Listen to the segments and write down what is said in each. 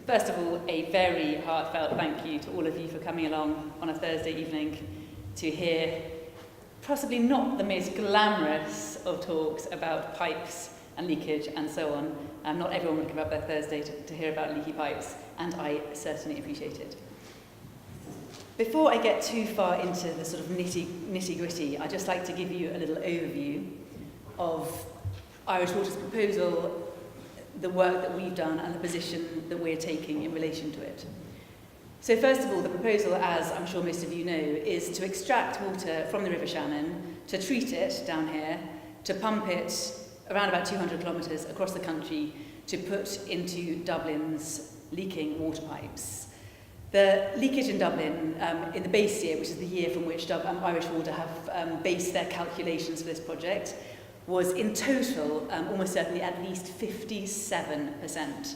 First of all, a very heartfelt thank you to all of you for coming along on a Thursday evening to hear possibly not the most glamorous of talks about pipes and leakage and so on. Not everyone would give up their Thursday to hear about leaky pipes, and I certainly appreciate it. Before I get too far into the sort of nitty-gritty, I'd just like to give you a little overview of Irish Water's proposal, the work that we've done and the position that we're taking in relation to it. So first of all, the proposal, as I'm sure most of you know, is to extract water from the River Shannon, to treat it down here, to pump it around about 200 kilometres across the country to put into Dublin's leaking water pipes. The leakage in Dublin in the base year, which is the year from which Irish Water have based their calculations for this project, was in total almost certainly at least 57%.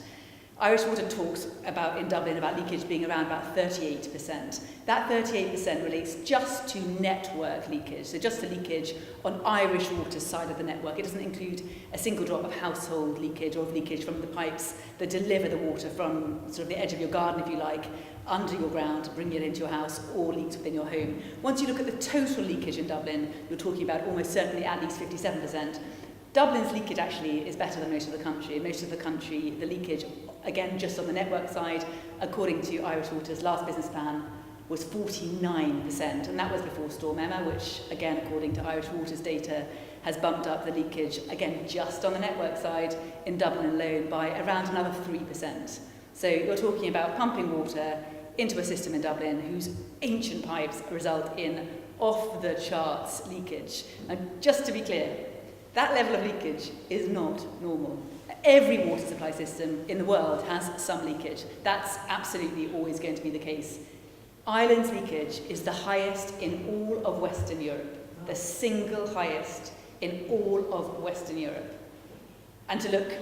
Irish Water talks about in Dublin about leakage being around about 38%. That 38% relates just to network leakage, so just to leakage on Irish Water's side of the network. It doesn't include a single drop of household leakage or of leakage from the pipes that deliver the water from sort of the edge of your garden, if you like, under your ground to bring it into your house, or leaks within your home. Once you look at the total leakage in Dublin, you're talking about almost certainly at least 57%. Dublin's leakage actually is better than most of the country. In most of the country, the leakage, again, just on the network side, according to Irish Water's last business plan, was 49%. And that was before Storm Emma, which, again, according to Irish Water's data, has bumped up the leakage, again, just on the network side, in Dublin alone, by around another 3%. So you're talking about pumping water into a system in Dublin whose ancient pipes result in off-the-charts leakage. And just to be clear, that level of leakage is not normal. Every water supply system in the world has some leakage. That's absolutely always going to be the case. Ireland's leakage is the highest in all of Western Europe, the single highest in all of Western Europe. And to look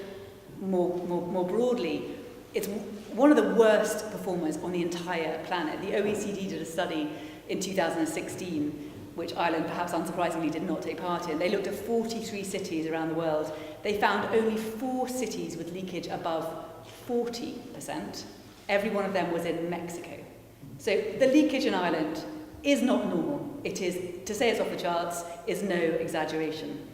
more broadly, it's one of the worst performers on the entire planet. The OECD did a study in 2016 which Ireland, perhaps unsurprisingly, did not take part in. They looked at 43 cities around the world. They found only 4 cities with leakage above 40%. Every one of them was in Mexico. So the leakage in Ireland is not normal. It is, to say it's off the charts, is no exaggeration.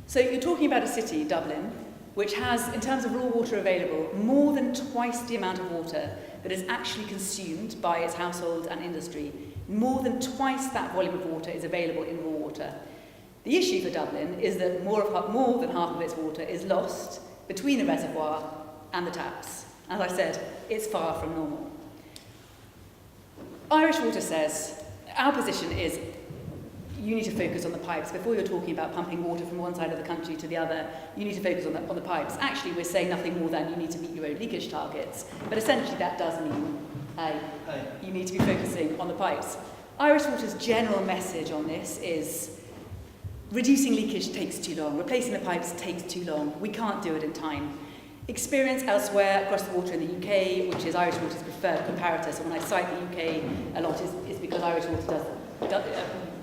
So you're talking about a city, Dublin, which has, in terms of raw water available, more than twice the amount of water that is actually consumed by its households and industry. More than twice that volume of water is available in raw water. The issue for Dublin is that more than half of its water is lost between the reservoir and the taps. As I said, it's far from normal. Irish Water says, our position is you need to focus on the pipes. Before you're talking about pumping water from one side of the country to the other, you need to focus on the pipes. Actually, we're saying nothing more than you need to meet your own leakage targets. But essentially that does mean you need to be focusing on the pipes. Irish Water's general message on this is reducing leakage takes too long, replacing the pipes takes too long, we can't do it in time. Experience elsewhere across the water in the UK, which is Irish Water's preferred comparator, so when I cite the UK a lot is because Irish Water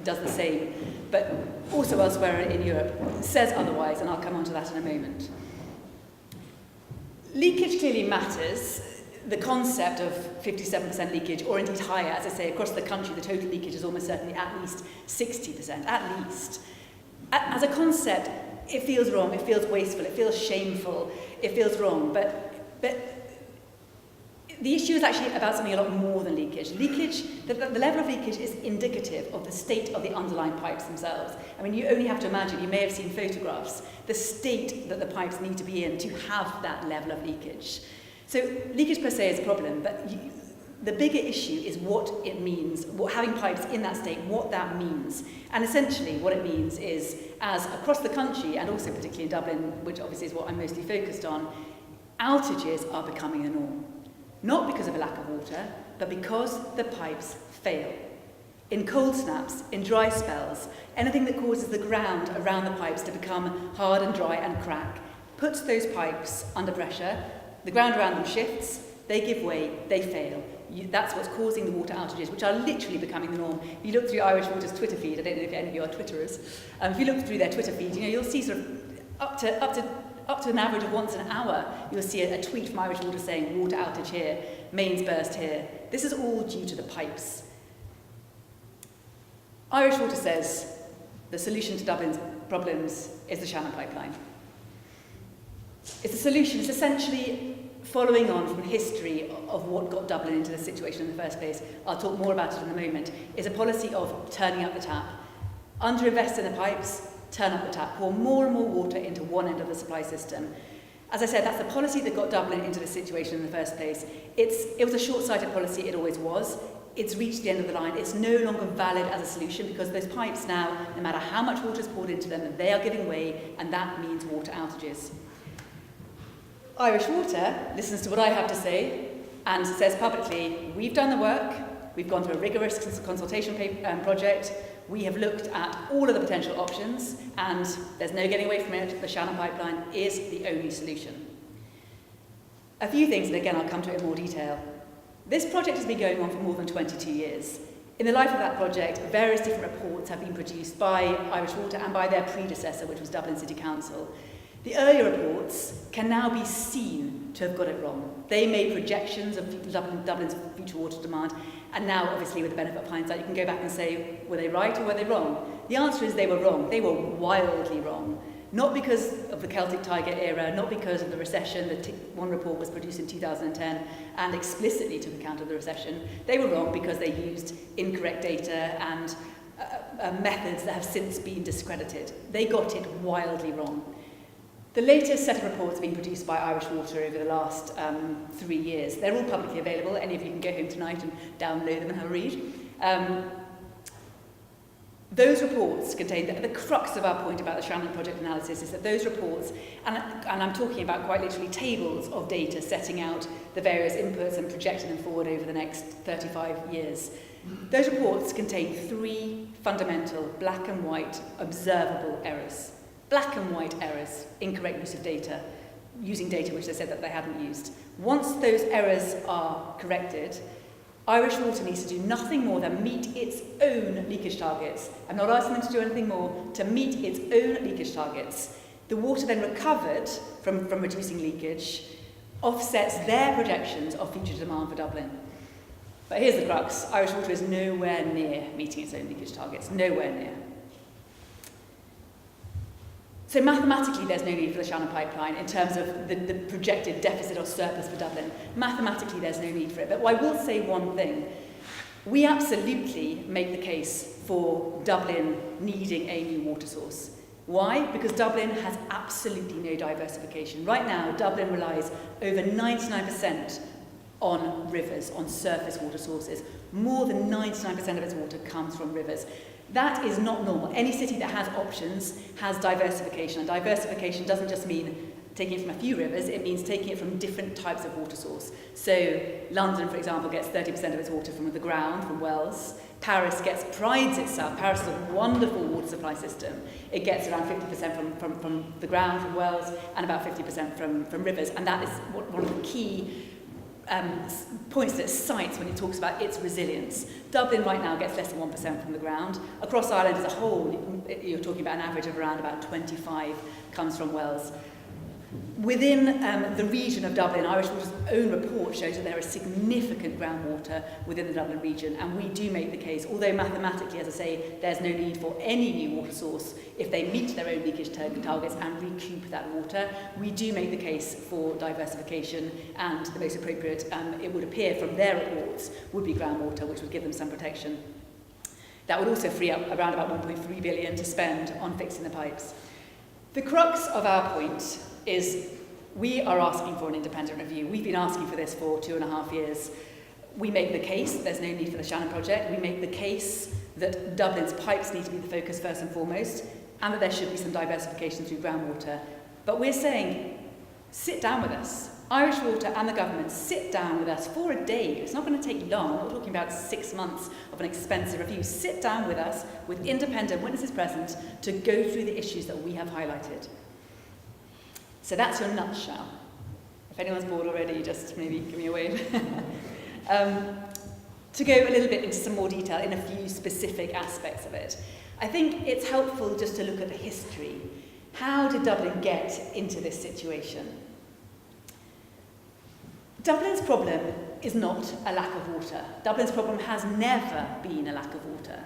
does the same, but also elsewhere in Europe says otherwise, and I'll come on to that in a moment. Leakage clearly matters. The concept of 57% leakage, or indeed higher, as I say, across the country, the total leakage is almost certainly at least 60%, at least. As a concept, it feels wrong, it feels wasteful, it feels shameful, it feels wrong, but the issue is actually about something a lot more than leakage. Leakage, the level of leakage is indicative of the state of the underlying pipes themselves. I mean, you only have to imagine, you may have seen photographs, the state that the pipes need to be in to have that level of leakage. So leakage per se is a problem, but the bigger issue is what it means, having pipes in that state, what that means. And essentially what it means is, as across the country, and also particularly in Dublin, which obviously is what I'm mostly focused on, outages are becoming the norm. Not because of a lack of water, but because the pipes fail. In cold snaps, in dry spells, anything that causes the ground around the pipes to become hard and dry and crack, puts those pipes under pressure, the ground around them shifts, they give way, they fail. That's what's causing the water outages, which are literally becoming the norm. If you look through Irish Water's Twitter feed, I don't know if any of you are Twitterers, if you look through their Twitter feed, you'll see sort of up up to an average of once an hour, you'll see a tweet from Irish Water saying, water outage here, mains burst here. This is all due to the pipes. Irish Water says the solution to Dublin's problems is the Shannon Pipeline. It's a solution, it's essentially following on from history of what got Dublin into this situation in the first place. I'll talk more about it in a moment. It's a policy of turning up the tap. Underinvest in the pipes, turn up the tap, pour more and more water into one end of the supply system. As I said, that's the policy that got Dublin into this situation in the first place. It was a short-sighted policy, it always was. It's reached the end of the line. It's no longer valid as a solution because those pipes now, no matter how much water is poured into them, they are giving way, and that means water outages. Irish Water listens to what I have to say and says publicly, we've done the work, we've gone through a rigorous consultation project, we have looked at all of the potential options, and there's no getting away from it, the Shannon Pipeline is the only solution. A few things, and again I'll come to it in more detail. This project has been going on for more than 22 years. In the life of that project, various different reports have been produced by Irish Water and by their predecessor, which was Dublin City Council. The earlier reports can now be seen to have got it wrong. They made projections of Dublin's future water demand, and now, obviously, with the benefit of hindsight, you can go back and say, were they right or were they wrong? The answer is they were wrong. They were wildly wrong. Not because of the Celtic Tiger era, not because of the recession. One report was produced in 2010 and explicitly took account of the recession. They were wrong because they used incorrect data and methods that have since been discredited. They got it wildly wrong. The latest set of reports have been produced by Irish Water over the last 3 years. They're all publicly available. Any of you can go home tonight and download them and have a read. Those reports contain, the crux of our point about the Shannon Project analysis is that those reports, and I'm talking about quite literally tables of data setting out the various inputs and projecting them forward over the next 35 years. Those reports contain 3 fundamental black and white observable errors. Black and white errors, incorrect use of data, using data which they said that they hadn't used. Once those errors are corrected, Irish Water needs to do nothing more than meet its own leakage targets. I'm not asking them to do anything more, to meet its own leakage targets. The water then recovered from reducing leakage offsets their projections of future demand for Dublin. But here's the crux. Irish Water is nowhere near meeting its own leakage targets, nowhere near. So mathematically, there's no need for the Shannon Pipeline in terms of the projected deficit or surplus for Dublin. Mathematically, there's no need for it. But I will say one thing. We absolutely make the case for Dublin needing a new water source. Why? Because Dublin has absolutely no diversification. Right now, Dublin relies over 99% on rivers, on surface water sources. More than 99% of its water comes from rivers. That is not normal. Any city that has options has diversification, and diversification doesn't just mean taking it from a few rivers, it means taking it from different types of water source. So London, for example, gets 30% of its water from the ground, from wells. Paris prides itself. Paris is a wonderful water supply system. It gets around 50% from the ground, from wells, and about 50% from rivers. And that is one of the key points that it cites when it talks about its resilience. Dublin right now gets less than 1% from the ground. Across Ireland as a whole, you're talking about an average of around about 25 comes from wells. Within the region of Dublin, Irish Water's own report shows that there is significant groundwater within the Dublin region, and we do make the case, although mathematically, as I say, there's no need for any new water source if they meet their own leakage targets and recoup that water, we do make the case for diversification, and the most appropriate, it would appear from their reports, would be groundwater, which would give them some protection. That would also free up around about 1.3 billion to spend on fixing the pipes. The crux of our point is we are asking for an independent review. We've been asking for this for 2.5 years. We make the case that there's no need for the Shannon Project. We make the case that Dublin's pipes need to be the focus first and foremost, and that there should be some diversification through groundwater. But we're saying, sit down with us. Irish Water and the government, sit down with us for a day. It's not going to take long. We're not talking about 6 months of an expensive review. Sit down with us, with independent witnesses present, to go through the issues that we have highlighted. So that's your nutshell. If anyone's bored already, just maybe give me a wave. To go a little bit into some more detail in a few specific aspects of it, I think it's helpful just to look at the history. How did Dublin get into this situation? Dublin's problem is not a lack of water. Dublin's problem has never been a lack of water.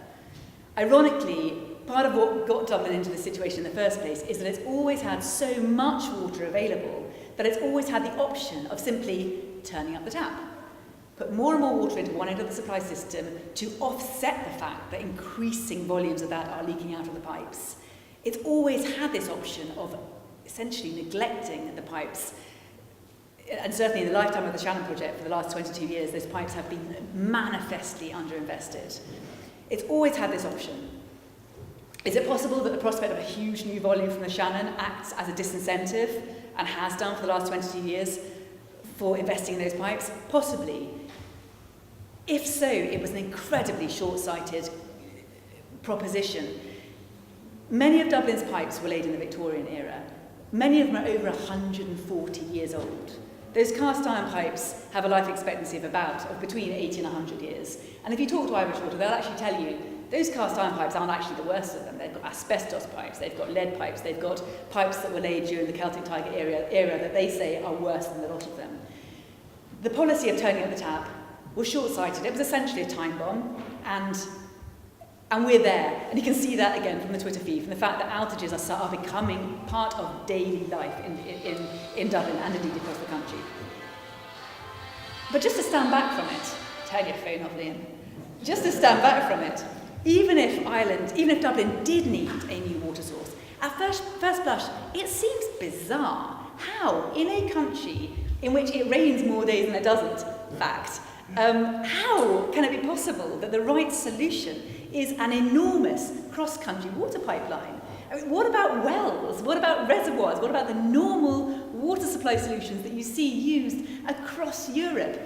Ironically, part of what got Dublin into this situation in the first place is that it's always had so much water available that it's always had the option of simply turning up the tap. Put more and more water into one end of the supply system to offset the fact that increasing volumes of that are leaking out of the pipes. It's always had this option of essentially neglecting the pipes. And certainly in the lifetime of the Shannon Project, for the last 22 years, those pipes have been manifestly underinvested. It's always had this option. Is it possible that the prospect of a huge new volume from the Shannon acts as a disincentive, and has done for the last 22 years, for investing in those pipes? Possibly. If so, it was an incredibly short-sighted proposition. Many of Dublin's pipes were laid in the Victorian era. Many of them are over 140 years old. Those cast iron pipes have a life expectancy of between 80 and 100 years. And if you talk to Irish Water, they'll actually tell you those cast iron pipes aren't actually the worst of them. They've got asbestos pipes, they've got lead pipes, they've got pipes that were laid during the Celtic Tiger era that they say are worse than a lot of them. The policy of turning up the tap was short-sighted. It was essentially a time bomb, and we're there. And you can see that again from the Twitter feed, from the fact that outages are becoming part of daily life in Dublin and indeed across the country. But just to stand back from it, turn your phone off, Liam. Just to stand back from it, even if Dublin did need a new water source, at first blush, it seems bizarre how, in a country in which it rains more days than it doesn't, how can it be possible that the right solution is an enormous cross-country water pipeline? I mean, what about wells? What about reservoirs? What about the normal water supply solutions that you see used across Europe?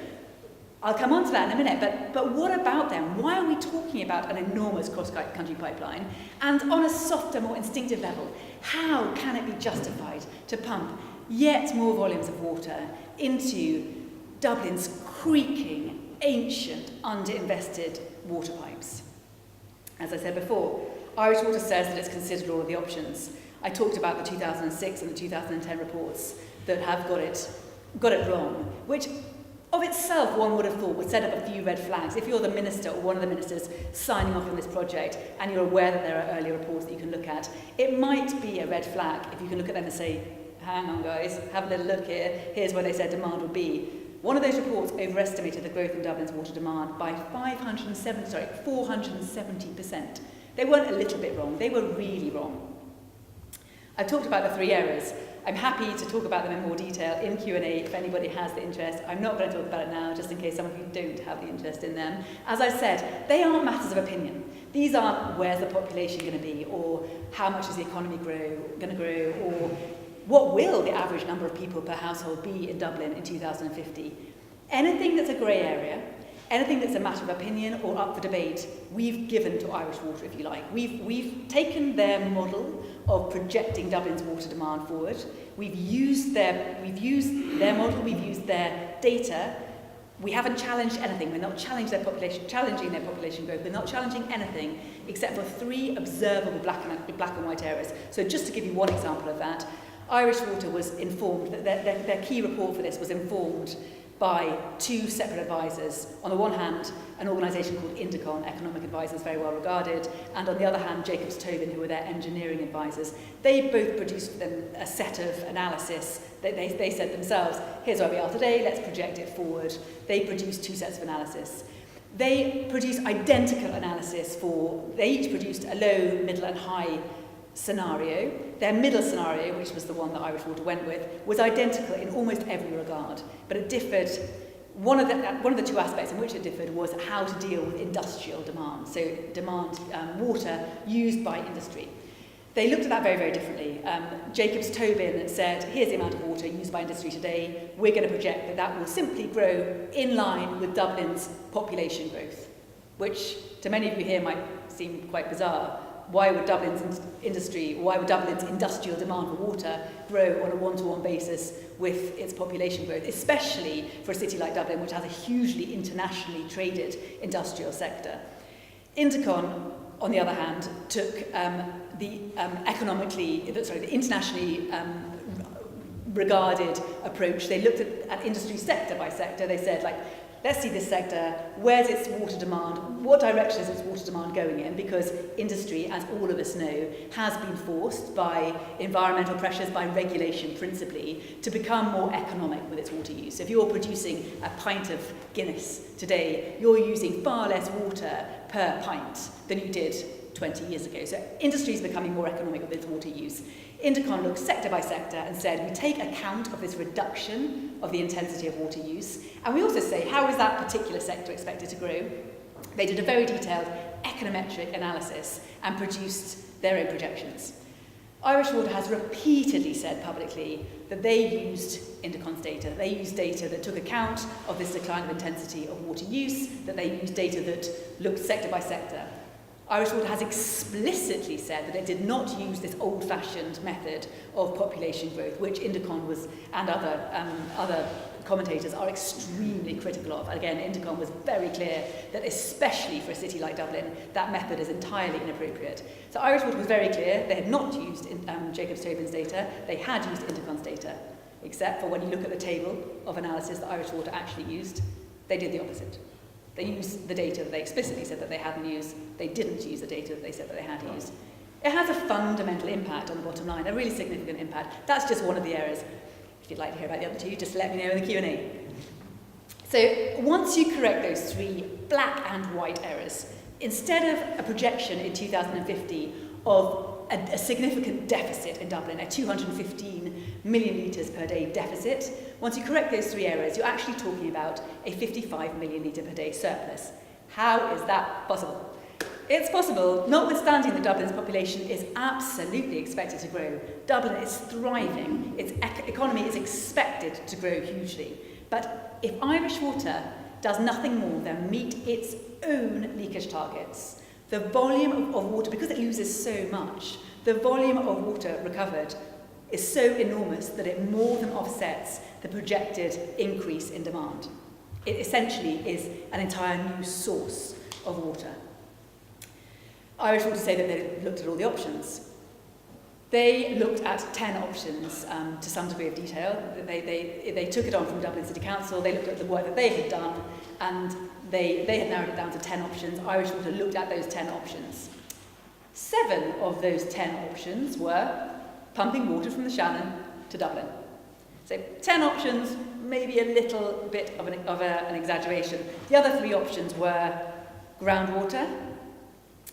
I'll come on to that in a minute, but what about them? Why are we talking about an enormous cross-country pipeline? And on a softer, more instinctive level, how can it be justified to pump yet more volumes of water into Dublin's creaking, ancient, underinvested water pipes? As I said before, Irish Water says that it's considered all of the options. I talked about the 2006 and the 2010 reports that have got it wrong, which of itself one would have thought would set up a few red flags. If you're the minister or one of the ministers signing off on this project and you're aware that there are earlier reports that you can look at, it might be a red flag if you can look at them and say, hang on guys, have a little look here, here's where they said demand will be. One of those reports overestimated the growth in Dublin's water demand by 470%. They weren't a little bit wrong, they were really wrong. I've talked about the three areas. I'm happy to talk about them in more detail in Q&A if anybody has the interest. I'm not going to talk about it now, just in case some of you don't have the interest in them. As I said, they aren't matters of opinion. These aren't where's the population going to be, or how much is the economy going to grow, or what will the average number of people per household be in Dublin in 2050. Anything that's a grey area, anything that's a matter of opinion or up for debate, we've given to Irish Water, if you like. We've taken their model of projecting Dublin's water demand forward. We've used their model, we've used their data. We haven't challenged anything. We're not challenging their population growth. We're not challenging anything except for three observable black and white areas. So just to give you one example of that, Irish Water was informed that their key report for this was informed by two separate advisors. On the one hand, an organisation called Indicon, economic advisors, very well regarded, and on the other hand, Jacobs Tobin, who were their engineering advisors. They both produced for them a set of analysis. They said themselves, here's where we are today, let's project it forward. They produced two sets of analysis. They produced identical analysis they each produced a low, middle and high scenario. Their middle scenario, which was the one that Irish Water went with, was identical in almost every regard, but it differed. One of the two aspects in which it differed was how to deal with industrial demand, so water used by industry. They looked at that very, very differently. Jacobs Tobin said, here's the amount of water used by industry today. We're going to project that will simply grow in line with Dublin's population growth, which to many of you here might seem quite bizarre. Why would Dublin's industrial demand for water grow on a one-to-one basis with its population growth, especially for a city like Dublin, which has a hugely internationally traded industrial sector? Indicon, on the other hand, took the internationally regarded approach. They looked at industry sector by sector. They said, like, let's see this sector, where's its water demand, what direction is its water demand going in, because industry, as all of us know, has been forced by environmental pressures, by regulation principally, to become more economic with its water use. So if you're producing a pint of Guinness today, you're using far less water per pint than you did 20 years ago. So industry is becoming more economic with its water use. Intercon looked sector by sector and said, we take account of this reduction of the intensity of water use, and we also say, how is that particular sector expected to grow? They did a very detailed econometric analysis and produced their own projections. Irish Water has repeatedly said publicly that they used Intercon's data. They used data that took account of this decline of intensity of water use, that they used data that looked sector by sector. Irish Water has explicitly said that it did not use this old-fashioned method of population growth, which Intercon was, and other commentators are extremely critical of. Again, Intercon was very clear that especially for a city like Dublin, that method is entirely inappropriate. So Irish Water was very clear. They had not used Jacobs-Tobin's data. They had used Intercon's data, except for when you look at the table of analysis that Irish Water actually used, they did the opposite. They used the data that they explicitly said that they hadn't used. They didn't use the data that they said that they had used. It has a fundamental impact on the bottom line, a really significant impact. That's just one of the areas. If you'd like to hear about the other two, just let me know in the Q&A. So once you correct those three black and white errors, instead of a projection in 2050 of a significant deficit in Dublin, a 215 million litres per day deficit, once you correct those three errors, you're actually talking about a 55 million litre per day surplus. How is that possible? It's possible, notwithstanding that Dublin's population is absolutely expected to grow. Dublin is thriving. Its economy is expected to grow hugely. But if Irish Water does nothing more than meet its own leakage targets, the volume of water, because it loses so much, the volume of water recovered is so enormous that it more than offsets the projected increase in demand. It essentially is an entire new source of water. Irish Water say that they looked at all the options. They looked at 10 options to some degree of detail. They took it on from Dublin City Council, they looked at the work that they had done, and they had narrowed it down to 10 options. Irish Water looked at those 10 options. 7 of those 10 options were pumping water from the Shannon to Dublin. So 10 options, maybe a little bit of an exaggeration. The other 3 options were groundwater,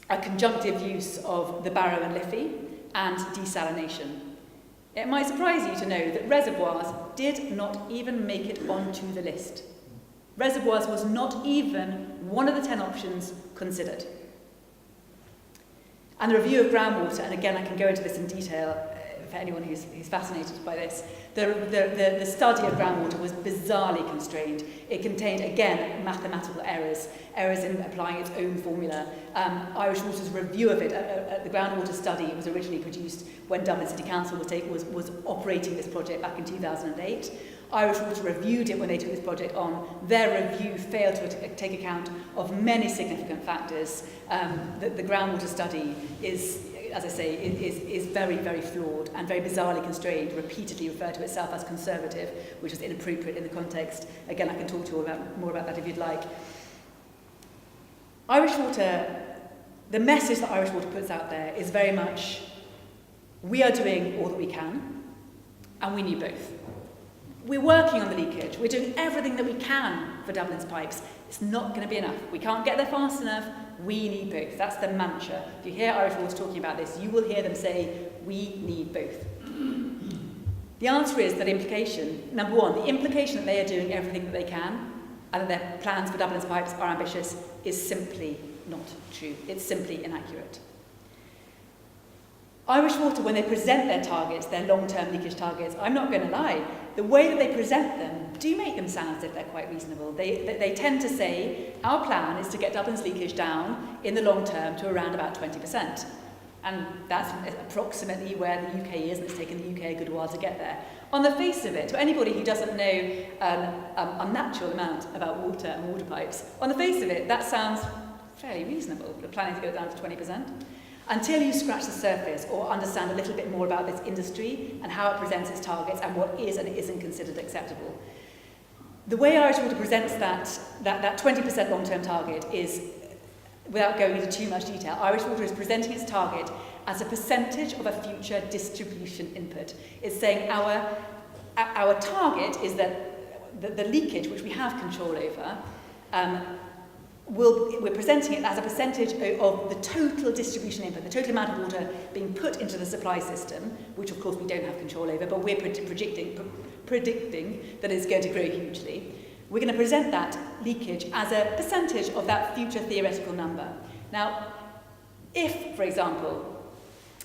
a conjunctive use of the Barrow and Liffey, and desalination. It might surprise you to know that reservoirs did not even make it onto the list. Reservoirs was not even one of the 10 options considered. And the review of groundwater, and again I can go into this in detail for anyone who's fascinated by this, the study of groundwater was bizarrely constrained. It contained, again, mathematical errors in applying its own formula. Irish Water's review of it, the groundwater study, was originally produced when Dublin City Council was operating this project back in 2008. Irish Water reviewed it when they took this project on. Their review failed to take account of many significant factors. The groundwater study is, as I say, is very, very flawed and very bizarrely constrained, repeatedly referred to itself as conservative, which is inappropriate in the context. Again, I can talk to you more about that if you'd like. Irish Water, the message that Irish Water puts out there is very much, we are doing all that we can, and we need both. We're working on the leakage. We're doing everything that we can for Dublin's pipes. It's not going to be enough. We can't get there fast enough. We need both. That's the mantra. If you hear Irish Water talking about this, you will hear them say, we need both. The answer is that implication, number one, the implication that they are doing everything that they can and that their plans for Dublin's pipes are ambitious is simply not true. It's simply inaccurate. Irish Water, when they present their targets, their long-term leakage targets, I'm not going to lie, the way that they present them do make them sound as if they're quite reasonable. They tend to say, our plan is to get Dublin's leakage down in the long term to around about 20%. And that's approximately where the UK is, and it's taken the UK a good while to get there. On the face of it, to anybody who doesn't know a natural amount about water and water pipes, on the face of it, that sounds fairly reasonable. We're planning to go down to 20%. until you scratch the surface or understand a little bit more about this industry and how it presents its targets and what is and isn't considered acceptable. The way Irish Water presents that 20% long-term target is, without going into too much detail, Irish Water is presenting its target as a percentage of a future distribution input. It's saying our target is that the leakage, which we have control over, we're presenting it as a percentage of the total distribution input, the total amount of water being put into the supply system, which of course we don't have control over, but we're predicting that it's going to grow hugely. We're going to present that leakage as a percentage of that future theoretical number. Now, if, for example,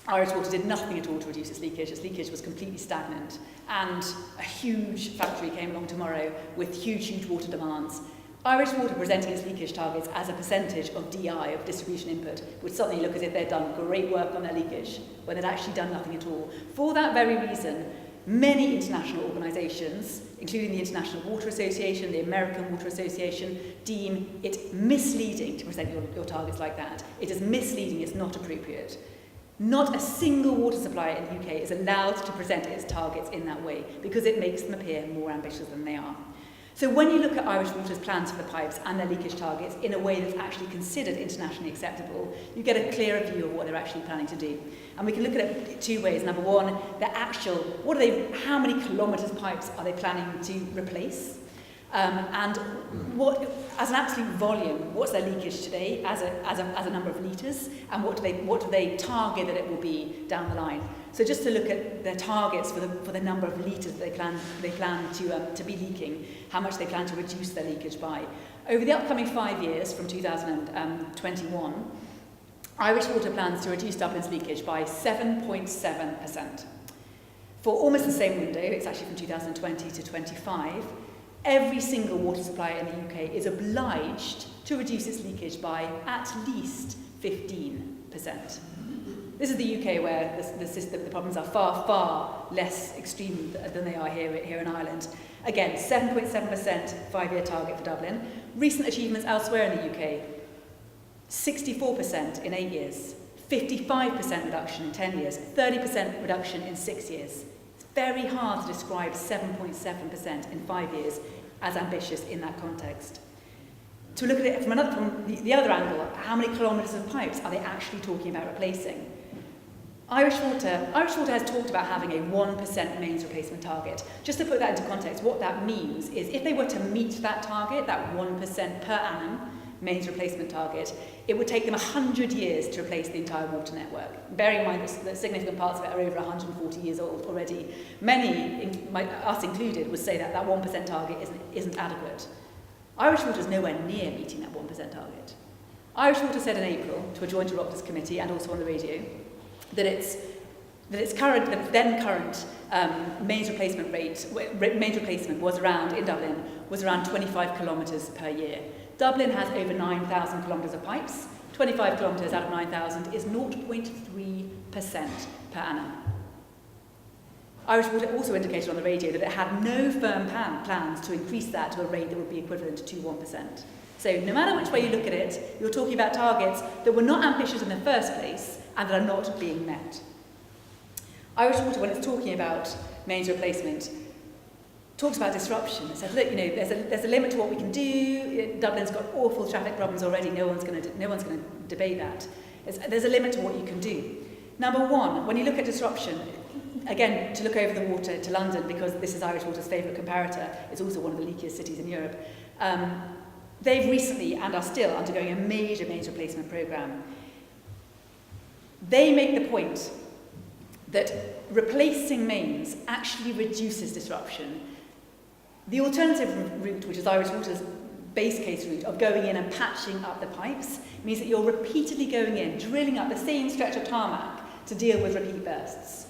Irish Water did nothing at all to reduce its leakage was completely stagnant, and a huge factory came along tomorrow with huge water demands, Irish Water presenting its leakage targets as a percentage of DI, of distribution input, would suddenly look as if they'd done great work on their leakage, when they'd actually done nothing at all. For that very reason, many international organisations, including the International Water Association, the American Water Association, deem it misleading to present your targets like that. It is misleading, it's not appropriate. Not a single water supplier in the UK is allowed to present its targets in that way, because it makes them appear more ambitious than they are. So when you look at Irish Water's plans for the pipes and their leakage targets in a way that's actually considered internationally acceptable, you get a clearer view of what they're actually planning to do. And we can look at it two ways. Number one, how many kilometres pipes are they planning to replace? And what, as an absolute volume, what's their leakage today as a number of litres, and what do they target that it will be down the line? So just to look at their targets for the number of litres they plan to be leaking, how much they plan to reduce their leakage by. Over the upcoming 5 years, from 2021, Irish Water plans to reduce Dublin's leakage by 7.7%. For almost the same window, it's actually from 2020 to 25, every single water supplier in the UK is obliged to reduce its leakage by at least 15%. This is the UK, where the problems are far, far less extreme than they are here in Ireland. Again, 7.7% 5-year target for Dublin. Recent achievements elsewhere in the UK, 64% in 8 years, 55% reduction in 10 years, 30% reduction in 6 years. It's very hard to describe 7.7% in 5 years as ambitious in that context. To look at it from the other angle, how many kilometres of pipes are they actually talking about replacing? Irish Water has talked about having a 1% mains replacement target. Just to put that into context, what that means is if they were to meet that target, that 1% per annum mains replacement target, it would take them 100 years to replace the entire water network. Bearing in mind that significant parts of it are over 140 years old already. Many, us included, would say that 1% target isn't adequate. Irish Water is nowhere near meeting that 1% target. Irish Water said in April to a joint Oireachtas committee and also on the radio that its then current mains replacement was around, in Dublin, was around 25 kilometres per year. Dublin has over 9,000 kilometres of pipes. 25 kilometres out of 9,000 is 0.3% per annum. Irish Water also indicated on the radio that it had no firm plans to increase that to a rate that would be equivalent to 1%. So no matter which way you look at it, you're talking about targets that were not ambitious in the first place and that are not being met. Irish Water, when it's talking about mains replacement, talks about disruption. It says, look, there's a limit to what we can do. Dublin's got awful traffic problems already. No one's going to debate that. There's a limit to what you can do. Number one, when you look at disruption, again, to look over the water to London, because this is Irish Water's favourite comparator, it's also one of the leakiest cities in Europe. They've recently and are still undergoing a major mains replacement programme. They make the point that replacing mains actually reduces disruption. The alternative route, which is Irish Water's base case route of going in and patching up the pipes, means that you're repeatedly going in, drilling up the same stretch of tarmac to deal with repeat bursts.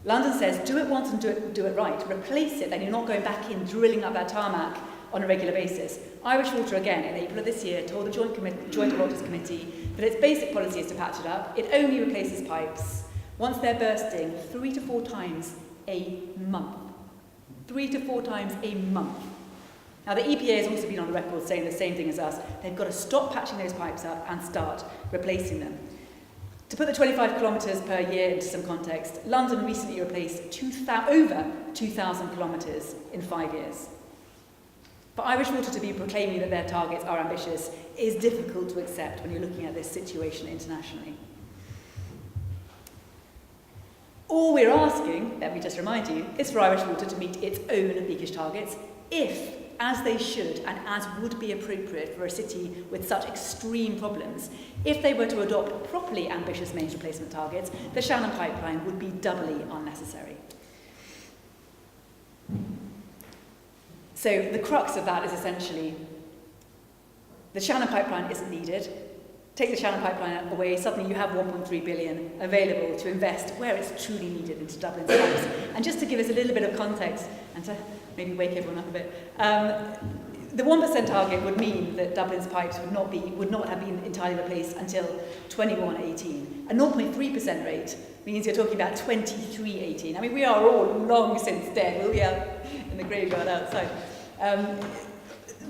London says, do it once and do it right. Replace it, then you're not going back in, drilling up that tarmac on a regular basis. Irish Water, again, in April of this year, told the Joint Oireachtas Committee that its basic policy is to patch it up. It only replaces pipes once they're bursting 3 to 4 times a month. 3 to 4 times a month. Now, the EPA has also been on the record saying the same thing as us. They've got to stop patching those pipes up and start replacing them. To put the 25 kilometres per year into some context, London recently replaced over 2,000 kilometres in 5 years. For Irish Water to be proclaiming that their targets are ambitious is difficult to accept when you're looking at this situation internationally. All we're asking, let me just remind you, is for Irish Water to meet its own leakage targets if, as they should and as would be appropriate for a city with such extreme problems, if they were to adopt properly ambitious mains replacement targets, the Shannon Pipeline would be doubly unnecessary. So the crux of that is essentially the Shannon Pipeline isn't needed. Take the Shannon Pipeline away, suddenly you have 1.3 billion available to invest where it's truly needed into Dublin's pipes. And just to give us a little bit of context, and to maybe wake everyone up a bit, the 1% target would mean that Dublin's pipes would not have been entirely replaced until 2118. A 0.3% rate means you're talking about 2318. I mean, we are all long since dead. We'll be out in the graveyard outside.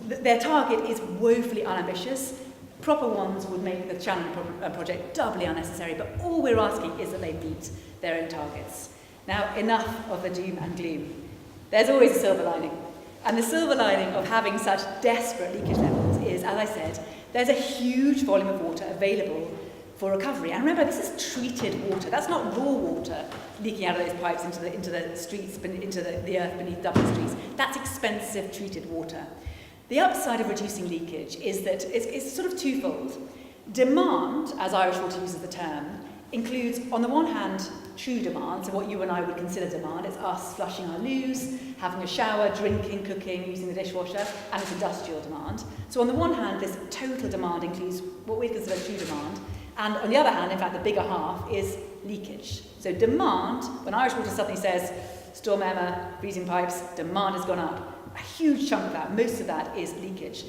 Their target is woefully unambitious. Proper ones would make the Shannon project doubly unnecessary, but all we're asking is that they meet their own targets. Now, enough of the doom and gloom. There's always a silver lining. And the silver lining of having such desperate leakage levels is, as I said, there's a huge volume of water available for recovery. And remember, this is treated water. That's not raw water leaking out of those pipes into the streets, into the earth beneath Dublin streets. That's expensive treated water. The upside of reducing leakage is that it's sort of twofold. Demand, as Irish Water uses the term, includes, on the one hand, true demand, so what you and I would consider demand. It's us flushing our loos, having a shower, drinking, cooking, using the dishwasher, and it's industrial demand. So on the one hand, this total demand includes what we consider true demand, and on the other hand, in fact, the bigger half is leakage. So demand, when Irish Water suddenly says, Storm Emma, freezing pipes, demand has gone up, a huge chunk of that, most of that is leakage.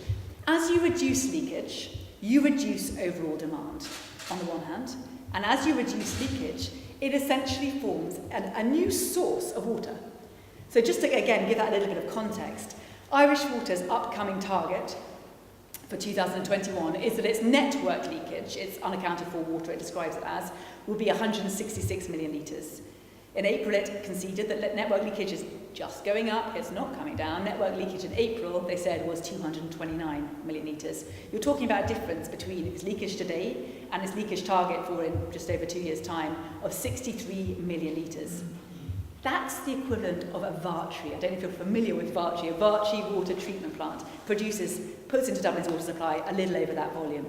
As you reduce leakage, you reduce overall demand, on the one hand, and as you reduce leakage, it essentially forms a new source of water. So just to, again, give that a little bit of context, Irish Water's upcoming target for 2021 is that its network leakage, its unaccounted for water it describes it as, will be 166 million litres. In April, it conceded that network leakage is just going up, it's not coming down. Network leakage in April, they said, was 229 million litres. You're talking about a difference between its leakage today and its leakage target for in just over 2 years' time of 63 million litres. That's the equivalent of a Vartry. I don't know if you're familiar with Vartry. A Vartry water treatment plant puts into Dublin's water supply a little over that volume.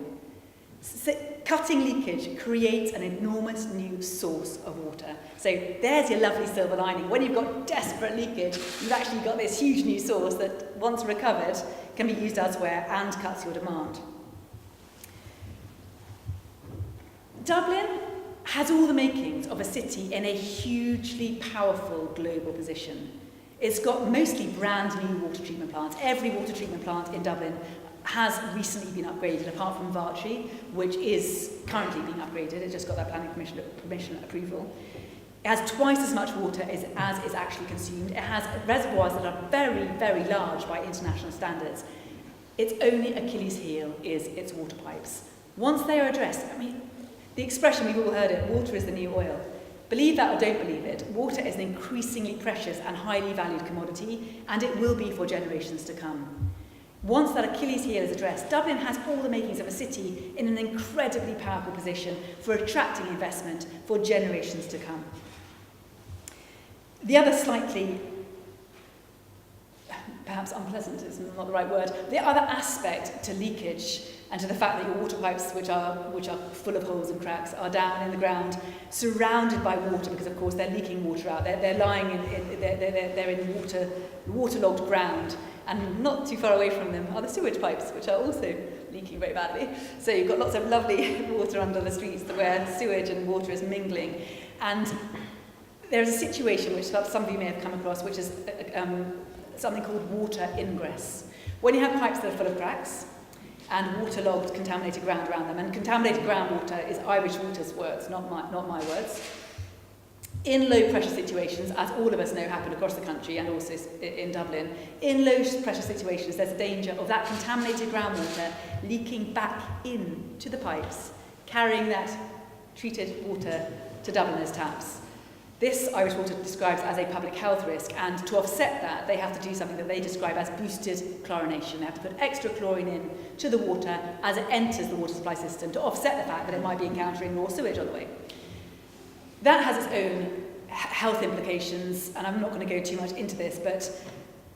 So cutting leakage creates an enormous new source of water. So there's your lovely silver lining. When you've got desperate leakage, you've actually got this huge new source that, once recovered, can be used elsewhere and cuts your demand. Dublin has all the makings of a city in a hugely powerful global position. It's got mostly brand new water treatment plants. Every water treatment plant in Dublin has recently been upgraded, apart from Vartry, which is currently being upgraded. It just got that planning permission approval. It has twice as much water as is actually consumed. It has reservoirs that are very, very large by international standards. Its only Achilles heel is its water pipes. Once they are addressed, I mean, the expression, we've all heard it, water is the new oil. Believe that or don't believe it, water is an increasingly precious and highly valued commodity, and it will be for generations to come. Once that Achilles heel is addressed, Dublin has all the makings of a city in an incredibly powerful position for attracting investment for generations to come. The other slightly, perhaps unpleasant is not the right word, the other aspect to leakage and to the fact that your water pipes, which are full of holes and cracks, are down in the ground, surrounded by water, because of course they're leaking water out. They're lying they're in waterlogged ground, and not too far away from them are the sewage pipes, which are also leaking very badly. So you've got lots of lovely water under the streets where sewage and water is mingling. And there's a situation which some of you may have come across, which is something called water ingress. When you have pipes that are full of cracks and waterlogged, contaminated ground around them, and contaminated groundwater is Irish Water's words, not my words. In low pressure situations, as all of us know happen across the country and also in Dublin, in low pressure situations there's a danger of that contaminated groundwater leaking back into the pipes, carrying that treated water to Dubliners' taps. This Irish Water describes as a public health risk, and to offset that, they have to do something that they describe as boosted chlorination. They have to put extra chlorine in to the water as it enters the water supply system to offset the fact that it might be encountering raw sewage on the way. That has its own health implications, and I'm not going to go too much into this, but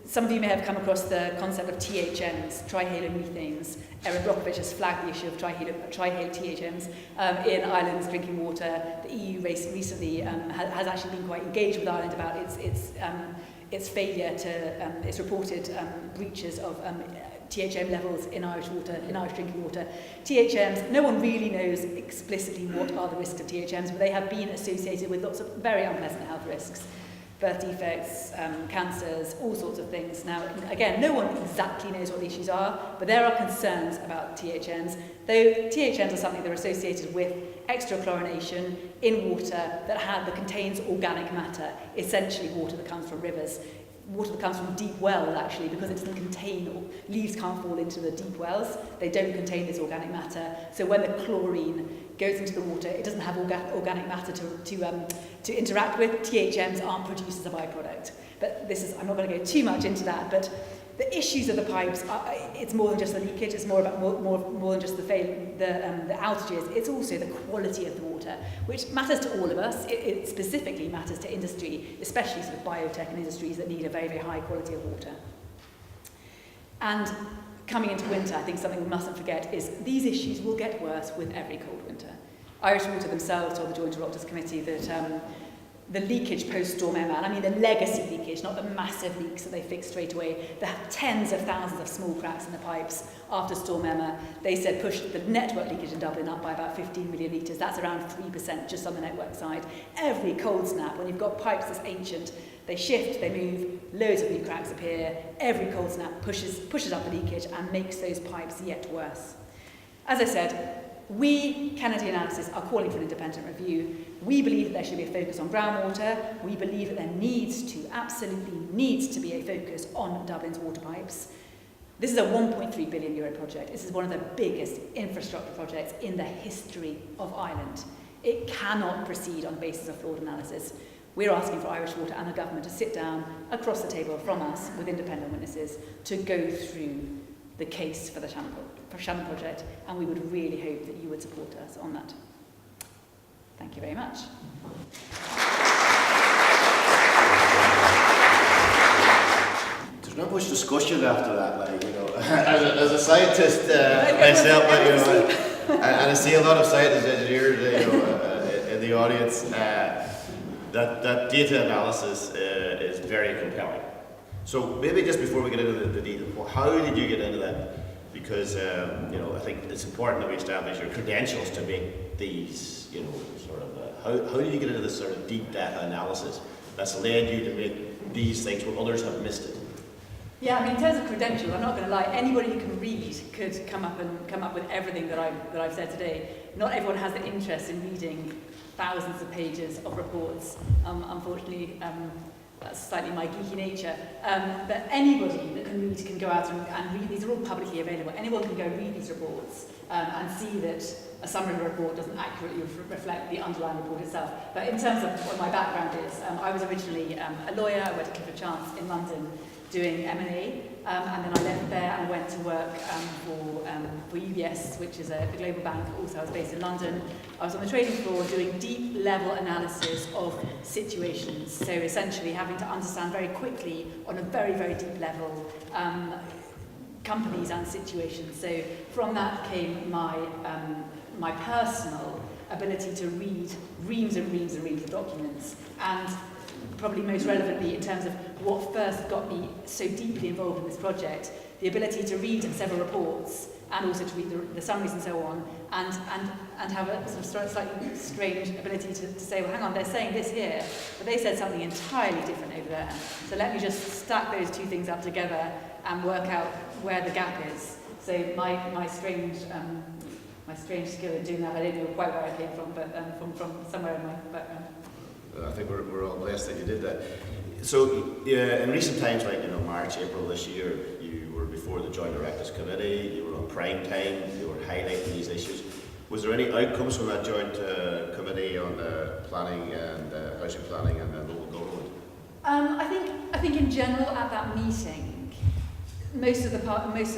some of you may have come across the concept of THMs, trihalomethanes. Erin Brockovich has flagged the issue of THMs in Ireland's drinking water. The EU recently has actually been quite engaged with Ireland about its failure to, its reported breaches of THM levels in Irish water, in Irish drinking water. THMs, no one really knows explicitly what are the risks of THMs, but they have been associated with lots of very unpleasant health risks. Birth defects, cancers, all sorts of things. Now, again, no one exactly knows what the issues are, but there are concerns about THMs, though THMs are something that are associated with extra chlorination in water that contains organic matter, essentially water that comes from rivers. Water that comes from deep wells, actually, because it doesn't contain, leaves can't fall into the deep wells, they don't contain this organic matter. So when the chlorine goes into the water, it doesn't have organic matter to interact with. THMs aren't produced as a byproduct. But I'm not going to go too much into that, but the issues of the pipes, it's more than just the leakage, it's more about more than just the outages, it's also the quality of the water, which matters to all of us. It specifically matters to industry, especially sort of biotech and industries that need a very, very high quality of water. And coming into winter, I think something we mustn't forget is these issues will get worse with every cold winter. Irish Water themselves told the Joint Oireachtas Committee that the leakage post-Storm Emma, and I mean the legacy leakage, not the massive leaks that they fixed straight away, the tens of thousands of small cracks in the pipes after Storm Emma, they said pushed the network leakage in Dublin up by about 15 million litres. That's around 3% just on the network side. Every cold snap, when you've got pipes this ancient, they shift, they move, loads of new cracks appear. Every cold snap pushes up the leakage and makes those pipes yet worse. As I said, we, Kennedy Analysis, are calling for an independent review. We believe that there should be a focus on groundwater. We believe that there absolutely needs to be a focus on Dublin's water pipes. This is a €1.3 billion project. This is one of the biggest infrastructure projects in the history of Ireland. It cannot proceed on the basis of flawed analysis. We're asking for Irish Water and the government to sit down across the table from us with independent witnesses to go through the case for the Shannon project, and we would really hope that you would support us on that. Thank you very much. There's not much discussion after that, as a scientist myself, and I see a lot of scientists, engineers, in the audience. That data analysis is very compelling. So maybe just before we get into the detail, how did you get into that? Because I think it's important that we establish your credentials to make these, how did you get into this sort of deep data analysis that's led you to make these things where others have missed it? Yeah, I mean, in terms of credentials, I'm not going to lie. Anybody who can read could come up with everything that I've said today. Not everyone has the interest in reading thousands of pages of reports. Unfortunately, that's slightly my geeky nature. But anybody that can read can go out and read. These are all publicly available. Anyone can go read these reports and see that a summary report doesn't accurately reflect the underlying report itself. But in terms of what my background is, I was originally a lawyer. I went to Clifford Chance in London doing M&A, and then I left there and went to work for UBS, which is a global bank. Also, I was based in London. I was on the trading floor doing deep level analysis of situations. So essentially having to understand very quickly on a very, very deep level companies and situations. So from that came my personal ability to read reams and reams and reams of documents, and probably most relevantly in terms of what first got me so deeply involved in this project, the ability to read several reports and also to read the summaries and so on, and have a sort of slightly strange ability to say, well, hang on, they're saying this here, but they said something entirely different over there. So let me just stack those two things up together and work out where the gap is. So my strange skill in doing that, I don't know quite where I came from, but from somewhere in my background. I think we're all blessed that you did that. So in recent times, like March, April this year, you were before the Joint Oireachtas Committee, you were on prime time, you were highlighting these issues. Was there any outcomes from that joint committee on planning and housing planning and local government? I think in general at that meeting, most of the TDs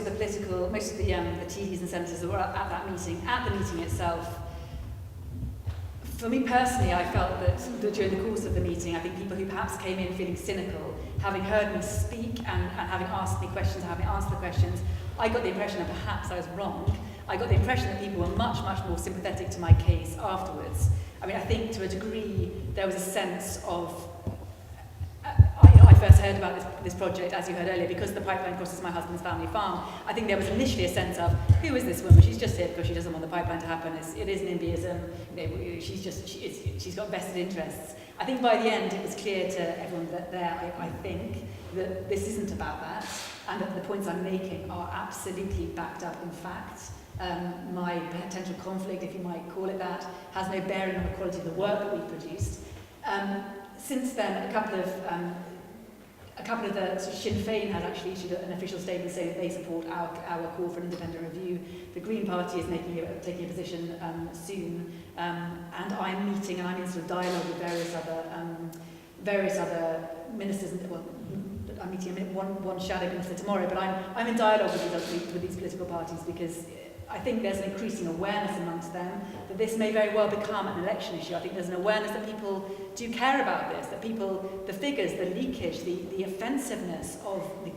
and senators were at that meeting. At the meeting itself, for me personally, I felt that during the course of the meeting, I think people who perhaps came in feeling cynical, having heard me speak and having asked me questions, having answered the questions, I got the impression that perhaps I was wrong. I got the impression that people were much, much more sympathetic to my case afterwards. I mean, I think to a degree there was a sense of, I first heard about this project, as you heard earlier, because the pipeline crosses my husband's family farm. I think there was initially a sense of, who is this woman? She's just here because she doesn't want the pipeline to happen. It is NIMBYism. She's got vested interests. I think by the end it was clear to everyone that I think, that this isn't about that, and that the points I'm making are absolutely backed up in fact. My potential conflict, if you might call it that, has no bearing on the quality of the work that we've produced. Since then, a couple of the sort of Sinn Féin had actually issued an official statement saying that they support our call for an independent review. The Green Party is taking a position soon, and I'm meeting and I'm in sort of dialogue with various other ministers. Well, I'm meeting one shadow minister tomorrow, but I'm in dialogue with these political parties because I think there's an increasing awareness amongst them that this may very well become an election issue. I think there's an awareness that people do care about this, that the figures, the leakage, the offensiveness of the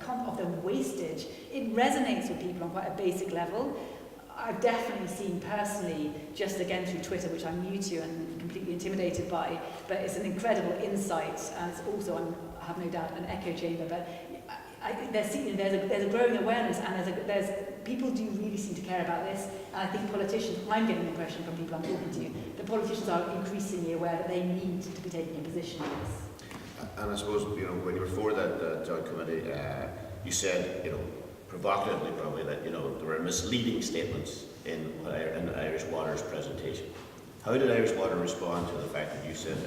wastage, it resonates with people on quite a basic level. I've definitely seen personally, just again through Twitter, which I'm new to and completely intimidated by, but it's an incredible insight, and it's also, I have no doubt, an echo chamber, but there's a growing awareness, and there's people do really seem to care about this, and I think politicians, I'm getting the impression from people I'm talking to, the politicians are increasingly aware that they need to be taking a position on this. And I suppose, when you were for that joint committee, you said, provocatively probably, that, there were misleading statements in Irish Water's presentation. How did Irish Water respond to the fact that you said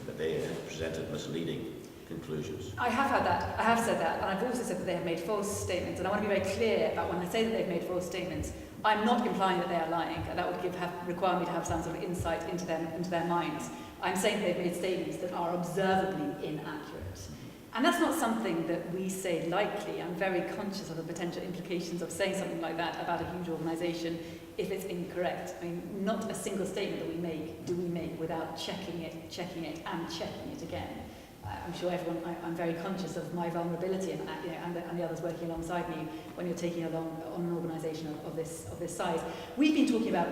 that they had presented misleading conclusions? I have said that, and I've also said that they have made false statements, and I want to be very clear about when I say that they've made false statements, I'm not implying that they are lying, and that would require me to have some sort of insight into their minds. I'm saying that they've made statements that are observably inaccurate. And that's not something that we say lightly. I'm very conscious of the potential implications of saying something like that about a huge organisation if it's incorrect. I mean, not a single statement that do we make without checking it, and checking it again. I'm sure I'm very conscious of my vulnerability and the others working alongside me when you're taking along on an organisation of this size. We've been talking about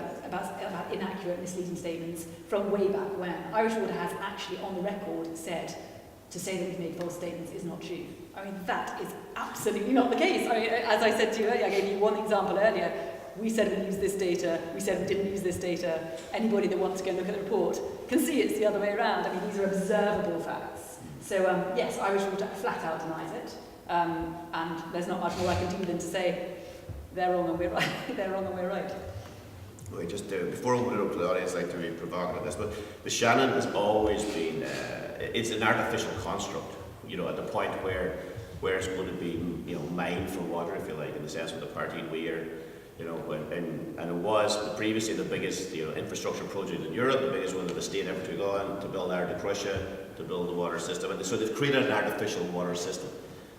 inaccurate, misleading statements from way back when. Irish Water has actually on the record said to say that we've made false statements is not true. I mean, that is absolutely not the case. I mean, as I said to you earlier, I gave you one example earlier. We said we used this data, we said we didn't use this data. Anybody that wants to go and look at the report can see it's the other way around. I mean, these are observable facts. So, yes, Irish Water flat out denies it, and there's not much more I can do than to say they're wrong and we're right. They're wrong and we're right. Well, just before we open it up to the audience, I'd like to be provocative this, but the Shannon has always been, it's an artificial construct, at the point where it's going to be, mined for water, if you like, in the sense of the Parteen Weir, and it was previously the biggest, infrastructure project in Europe, the biggest one that the state ever took on, to build Ard Crusha, to build the water system, and so they've created an artificial water system.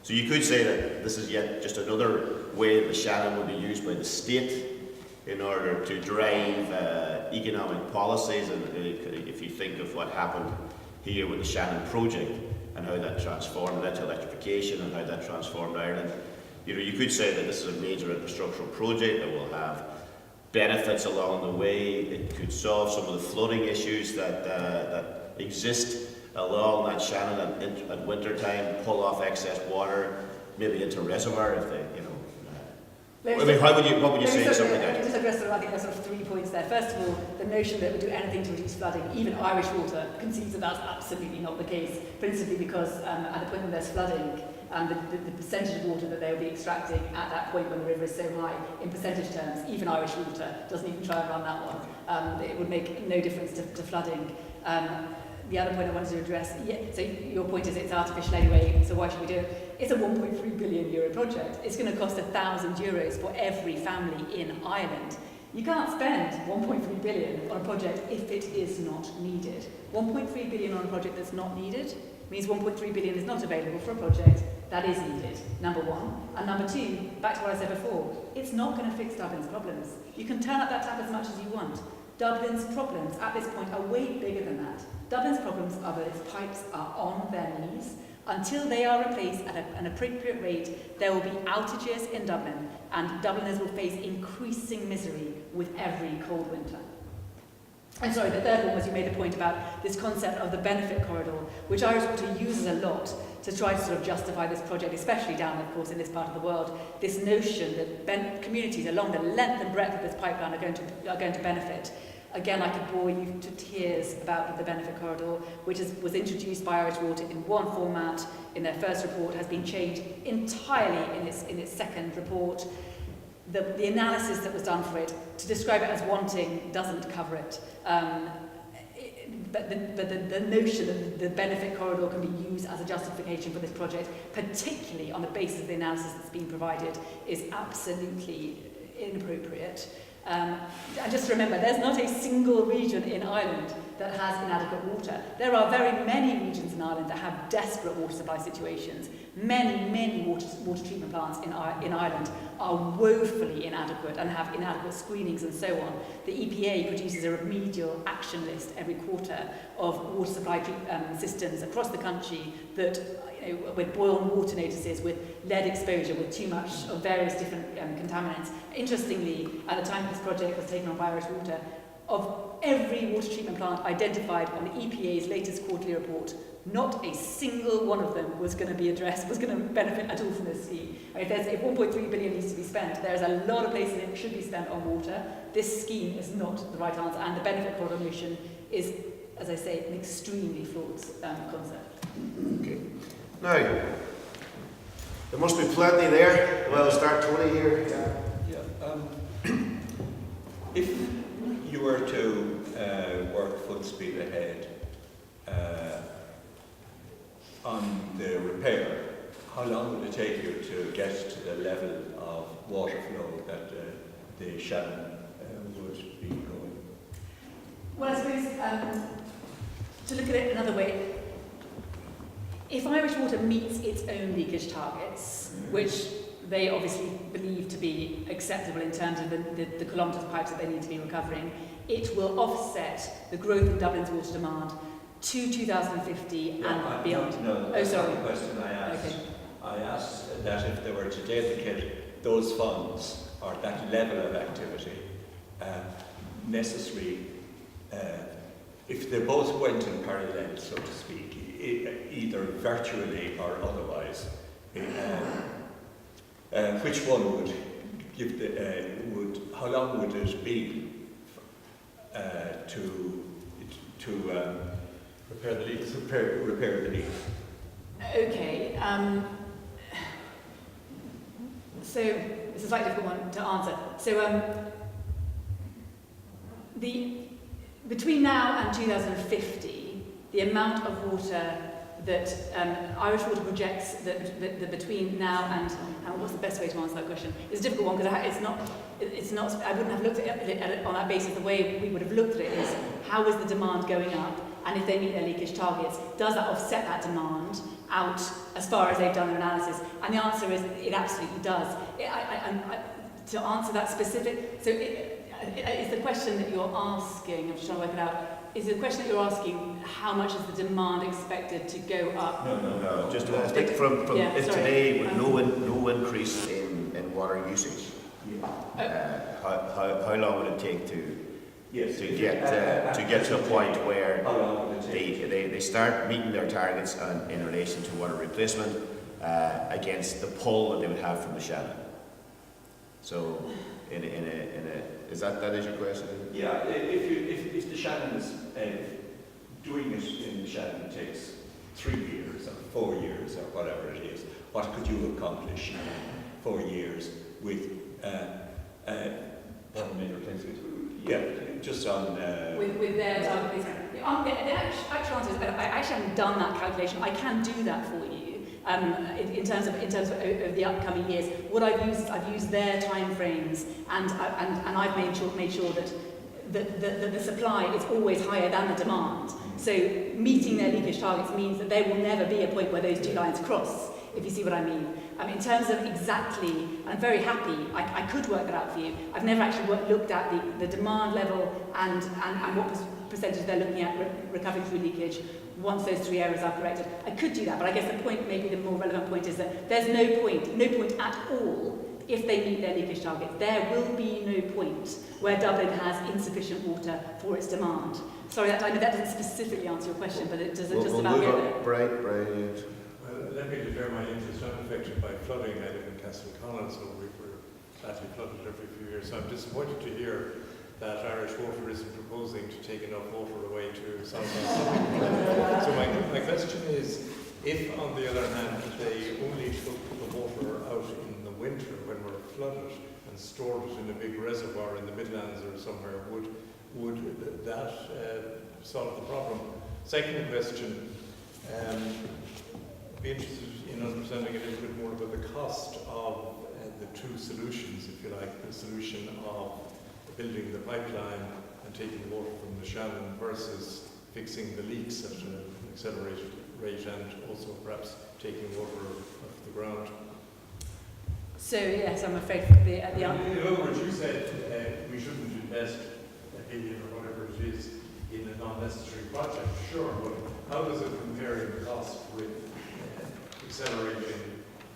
So you could say that this is yet just another way that the Shannon will be used by the state in order to drive economic policies, and if you think of what happened here with the Shannon project and how that transformed, led to electrification and how that transformed Ireland, you could say that this is a major infrastructural project that will have benefits along the way. It could solve some of the flooding issues that exist along that Shannon at winter time, pull off excess water, maybe into reservoir if they, what would you say to something like that? Just address I think there's sort of 3 points there. First of all, the notion that we do anything to reduce flooding, even Irish Water concedes that that's absolutely not the case, principally because at the point when there's flooding, the percentage of water that they will be extracting at that point when the river is so high, in percentage terms, even Irish Water doesn't even try and run that one. It would make no difference to flooding. The other point I wanted to address, so your point is it's artificial anyway, so why should we do it? It's a €1.3 billion project. It's going to cost €1,000 for every family in Ireland. You can't spend 1.3 billion on a project if it is not needed. 1.3 billion on a project that's not needed means 1.3 billion is not available for a project that is needed, number one. And number two, back to what I said before, it's not going to fix Dublin's problems. You can turn up that tap as much as you want. Dublin's problems at this point are way bigger than that. Dublin's problems are that its pipes are on their knees. Until they are replaced at an appropriate rate, there will be outages in Dublin, and Dubliners will face increasing misery with every cold winter. And sorry, the third one was you made the point about this concept of the benefit corridor, which Irish Water uses a lot to try to sort of justify this project, especially down, of course, in this part of the world. This notion that communities along the length and breadth of this pipeline are going to benefit. Again, I could bore you to tears about the benefit corridor, which was introduced by Irish Water in one format in their first report, has been changed entirely in its second report. The analysis that was done for it, to describe it as wanting, doesn't cover it. But the notion that the benefit corridor can be used as a justification for this project, particularly on the basis of the analysis that's been provided, is absolutely inappropriate. And just remember, there's not a single region in Ireland that has inadequate water. There are very many regions in Ireland that have desperate water supply situations. Many water treatment plants in Ireland are woefully inadequate and have inadequate screenings and so on. The EPA produces a remedial action list every quarter of water supply systems across the country that, with boil and water notices, with lead exposure, with too much of various different contaminants. Interestingly, at the time this project was taken on by Irish Water, of every water treatment plant identified on the EPA's latest quarterly report, not a single one of them was going to be addressed, was going to benefit at all from this scheme. If 1.3 billion needs to be spent, there's a lot of places it should be spent on water. This scheme is not the right answer, and the benefit corridor notion is, as I say, an extremely flawed concept. Okay. Now, there must be plenty there. Well, I'll start Tony here. If you were to work full speed ahead on the repair, how long would it take you to get to the level of water flow that the Shannon would be going? Well, I suppose, to look at it another way, if Irish Water meets its own leakage targets, which they obviously believe to be acceptable in terms of the kilometres of pipes that they need to be recovering, it will offset the growth in Dublin's water demand to 2050 and beyond. No, oh, sorry. The question I asked. Okay. I asked that if they were to dedicate those funds or that level of activity necessary, if they both went in parallel, so to speak, either virtually or otherwise, which one would give the how long would it be to repair the leak? Repair the leak. Okay. So it's a slightly difficult one to answer. So between now and 2050, the amount of water that Irish Water projects that between now and what's the best way to answer that question? It's a difficult one because it's not. I wouldn't have looked at it on that basis. The way we would have looked at it is how is the demand going up, and if they meet their leakage targets, does that offset that demand out as far as they've done their analysis? And the answer is it absolutely does. To answer that specific, so is the question that you're asking? I'm just trying to work it out. Is the question that you're asking how much is the demand expected to go up? No. Just to stick from today with no increase in water usage. How long would it take to get to a point where they start meeting their targets in relation to water replacement against the pull that they would have from the Shannon? So, is that is your question? Yeah. If the Shannon is doing it in the Shannon takes 3 years or 4 years or whatever it is, what could you accomplish in 4 years with? Just on with their target. The actual answer is I actually haven't done that calculation. I can do that for you. in terms of the upcoming years. What I've used their timeframes, and I've made sure that the supply is always higher than the demand. So meeting their leakage targets means that there will never be a point where those two lines cross, if you see what I mean. In terms of exactly, I'm very happy, I could work that out for you. I've never actually looked at the demand level and what percentage they're looking at recovering through leakage once those three areas are corrected. I could do that, but I guess the point, maybe the more relevant point, is that there's no point at all if they meet their leakage targets. There will be no point where Dublin has insufficient water for its demand. Sorry, I know that doesn't specifically answer your question, but it does just about get there. Brian. Well, let me declare my interest. I'm affected by flooding. I live in Castleconnan, so we're badly flooded every few years. So I'm disappointed to hear that Irish Water isn't proposing to take enough water away to South West. So my question is, if on the other hand they only took the water out in the winter when we're flooded and stored it in a big reservoir in the Midlands or somewhere, would that solve the problem? Second question, be interested in understanding a little bit more about the cost of the two solutions, if you like, the solution of building the pipeline and taking water from the Shannon versus fixing the leaks at an accelerated rate and also perhaps taking water off the ground. So yes, I'm afraid the answer. In other words, you said we shouldn't invest $1 billion or whatever it is in a non-necessary project. Sure, but how does it compare in cost with accelerating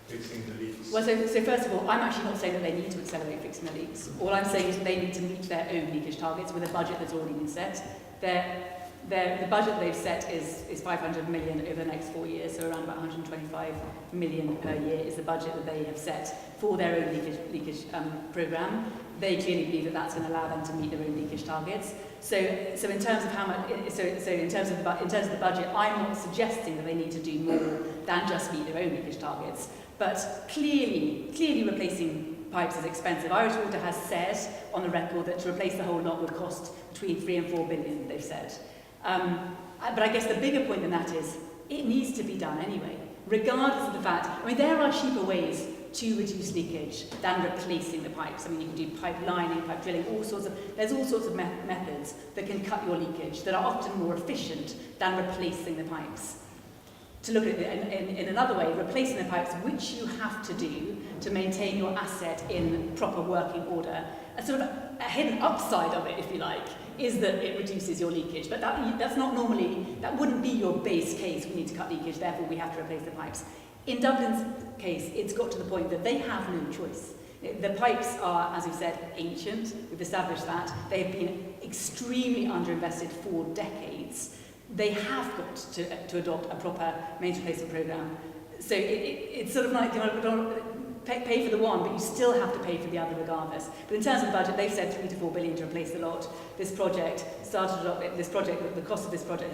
fixing the leaks? Well, so first of all, I'm actually not saying that they need to accelerate fixing the leaks. All I'm saying is they need to meet their own leakage targets with a budget that's already been set. The budget they've set is 500 million over the next 4 years, so around about 125 million per year is the budget that they have set for their own leakage programme. They clearly believe that that's going to allow them to meet their own leakage targets. So in terms of how much, in terms of the budget, I'm not suggesting that they need to do more than just meet their own leakage targets. But clearly replacing pipes is expensive. Irish Water has said on the record that to replace the whole lot would cost between 3 and 4 billion, they've said. But I guess the bigger point than that is, it needs to be done anyway, regardless of the fact, there are cheaper ways to reduce leakage than replacing the pipes. You can do pipe lining, pipe drilling, there's all sorts of methods that can cut your leakage that are often more efficient than replacing the pipes. To look at it in another way, replacing the pipes, which you have to do to maintain your asset in proper working order, a sort of a hidden upside of it, if you like, is that it reduces your leakage. But that's not normally, that wouldn't be your base case. We need to cut leakage, therefore we have to replace the pipes. In Dublin's case, it's got to the point that they have no choice. The pipes are, as we've said, ancient. We've established that. They've been extremely underinvested for decades. They have got to adopt a proper maintenance replacement programme. So it's sort of like, don't pay for the one, but you still have to pay for the other regardless. But in terms of the budget, they've said 3 to 4 billion to replace the lot. This project, the cost of this project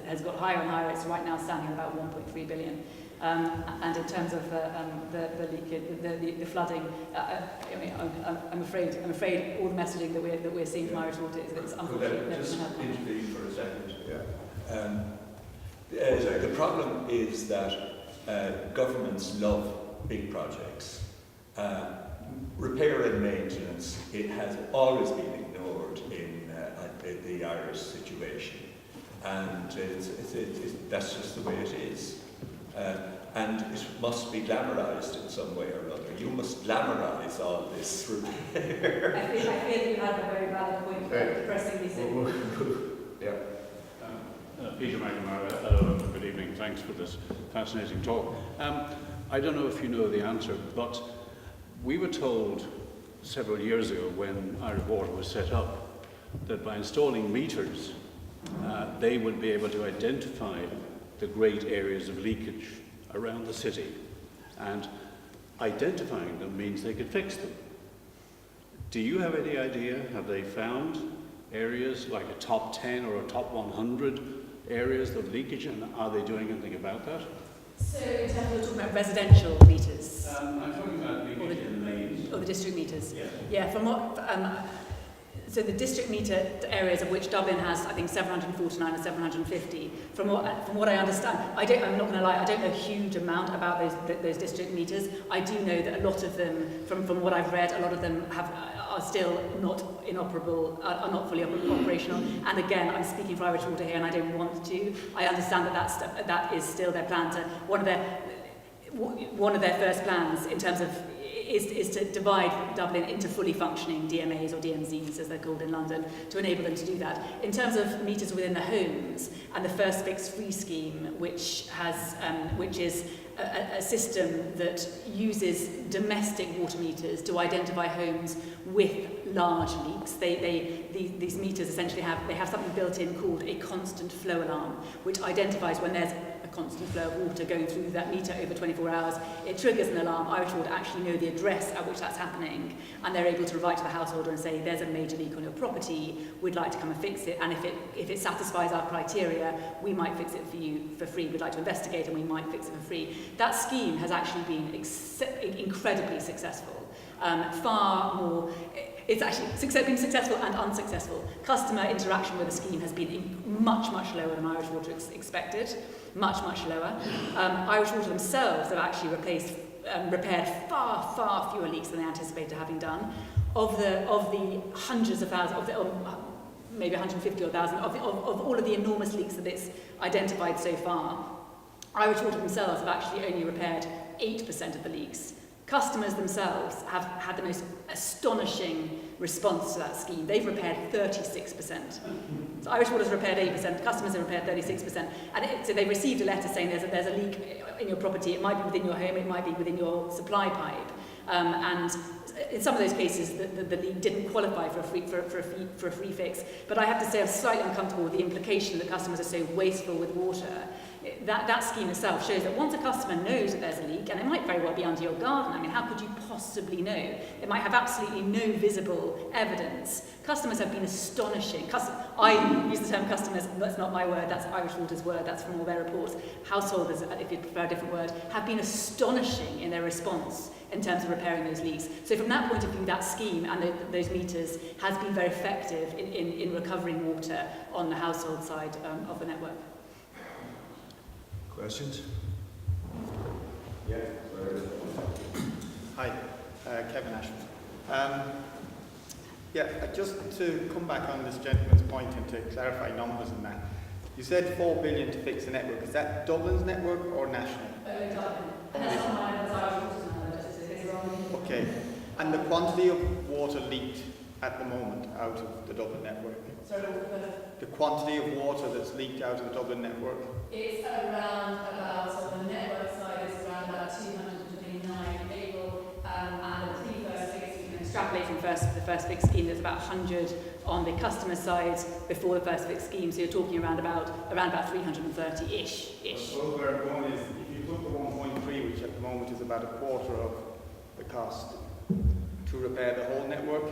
has got higher and higher. It's right now standing at about 1.3 billion. And in terms of the leakage, the flooding, I'm afraid all the messaging that we're seeing from Irish Water is that it's unfortunate. Just intervene for a second. Yeah. The problem is that governments love big projects. Repair and maintenance, it has always been ignored in the Irish situation, and that's just the way it is. And it must be glamorised in some way or other. You must glamorise all this through there. I feel you have a very valid point for pressing these in. Yeah. Peter McNamara, hello, good evening. Thanks for this fascinating talk. I don't know if you know the answer, but we were told several years ago when Irish Water was set up that by installing meters, they would be able to identify the great areas of leakage around the city, and identifying them means they could fix them. Do you have any idea, have they found areas like a top 10 or a top 100 areas of leakage, and are they doing anything about that? So in terms of, we're talking about residential meters? I'm talking about leakage in the mains. Or the district meters? Yeah. Yeah, from what... so the district meter areas, of which Dublin has, I think, 749 or 750. From what I understand, I'm not going to lie, I don't know a huge amount about those district meters. I do know that a lot of them, from what I've read, a lot of them are still not inoperable, are not fully operational. And again, I'm speaking for Irish Water here, and I don't want to. I understand that is still their plan to one of their first plans in terms of is to divide Dublin into fully functioning DMAs or DMZs, as they're called in London, to enable them to do that. In terms of meters within the homes and the First Fix Free scheme, which is a system that uses domestic water meters to identify homes with large leaks. These meters essentially have something built in called a constant flow alarm, which identifies when there's a constant flow of water going through that meter over 24 hours. It triggers an alarm. Irish Water actually know the address at which that's happening, and they're able to write to the householder and say, there's a major leak on your property, we'd like to come and fix it, and if it satisfies our criteria, we might fix it for you for free. We'd like to investigate and we might fix it for free. That scheme has actually been incredibly successful. Far more, it's actually been successful and unsuccessful. Customer interaction with the scheme has been much, much lower than Irish Water expected, much, much lower. Irish Water themselves have actually repaired far, far fewer leaks than they anticipated having done. Of the hundreds of thousands, maybe 150 or 1,000, of all of the enormous leaks that it's identified so far, Irish Water themselves have actually only repaired 8% of the leaks. Customers themselves have had the most astonishing response to that scheme. They've repaired 36%. So Irish Water's repaired 8%, customers have repaired 36%. And so they've received a letter saying there's a leak in your property. It might be within your home, it might be within your supply pipe. And in some of those cases, the leak didn't qualify for a free fix. But I have to say I'm slightly uncomfortable with the implication that customers are so wasteful with water. That scheme itself shows that once a customer knows that there's a leak, and it might very well be under your garden, I mean, how could you possibly know? It might have absolutely no visible evidence. Customers have been astonishing. I use the term customers, that's not my word, that's Irish Water's word, that's from all their reports. Householders, if you prefer a different word, have been astonishing in their response in terms of repairing those leaks. So from that point of view, that scheme and those meters has been very effective in recovering water on the household side of the network. Questions? Yeah. Hi, Kevin Ashman. Just to come back on this gentleman's point and to clarify numbers and that. You said 4 billion to fix the network. Is that Dublin's network or national? Dublin. And that's not mine, that's Irish Water's number, just in case it's wrong. Okay. And the quantity of water leaked at the moment out of the Dublin network? Sorry, the quantity of water that's leaked out of the Dublin network? It's around about, so on the network side, it's around about 229 in April, and the pre-first fix, you can extrapolate from the first fix scheme, there's about 100 on the customer side before the first fix scheme, so you're talking around about 330-ish. So where I'm going is, if you took the 1.3, which at the moment is about a quarter of the cost, to repair the whole network,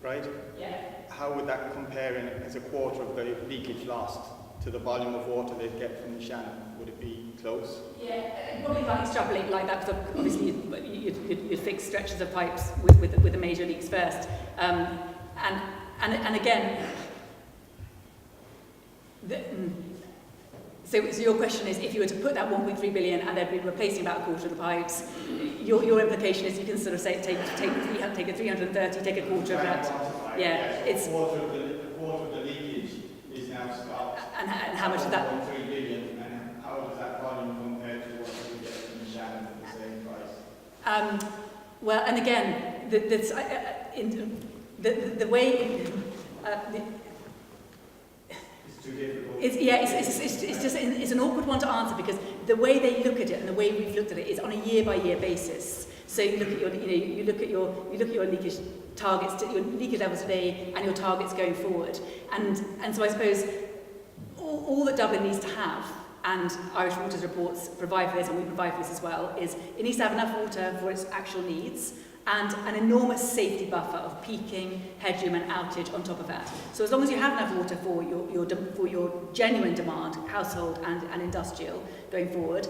right? Yeah. How would that compare as a quarter of the leakage lost to the volume of water they'd get from the Shannon? Would it be close? Yeah, probably can't extrapolate like that, because obviously you'd fix stretches of pipes with the major leaks first. And again, so your question is, if you were to put that 1.3 billion and they'd be replacing about a quarter of the pipes, your implication is you can sort of say take a 330, take a quarter of that. Yeah, it's a quarter of the leakage is now stopped. And how much is that? 1.3 billion, and how does that volume compare to what you get from the Shannon at the same price? Well, and again, the way. Too difficult. It's an awkward one to answer, because the way they look at it and the way we've looked at it is on a year-by-year basis. So you look at your leakage targets, your leakage levels today, and your targets going forward. And so I suppose all that Dublin needs to have, and Irish Water's reports provide for this, and we provide for this as well, is it needs to have enough water for its actual needs, and an enormous safety buffer of peaking, headroom and outage on top of that. So as long as you have enough water for your genuine demand, household and industrial, going forward,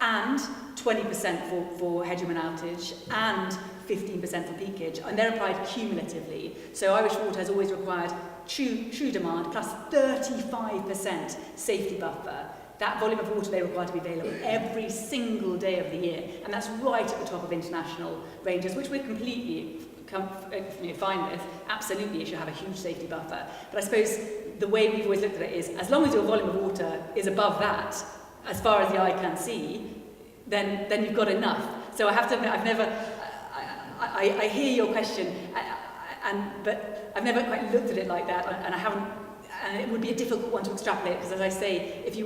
and 20% for hegemon outage, and 15% for leakage, and they're applied cumulatively. So Irish Water has always required true demand plus 35% safety buffer. That volume of water they require to be available every single day of the year, and that's right at the top of international ranges, which we're completely fine with. Absolutely, it should have a huge safety buffer. But I suppose the way we've always looked at it is, as long as your volume of water is above that, as far as the eye can see, then you've got enough. So I have to admit, I've never. I hear your question, but I've never quite looked at it like that, and I haven't. And it would be a difficult one to extrapolate, because, as I say, if you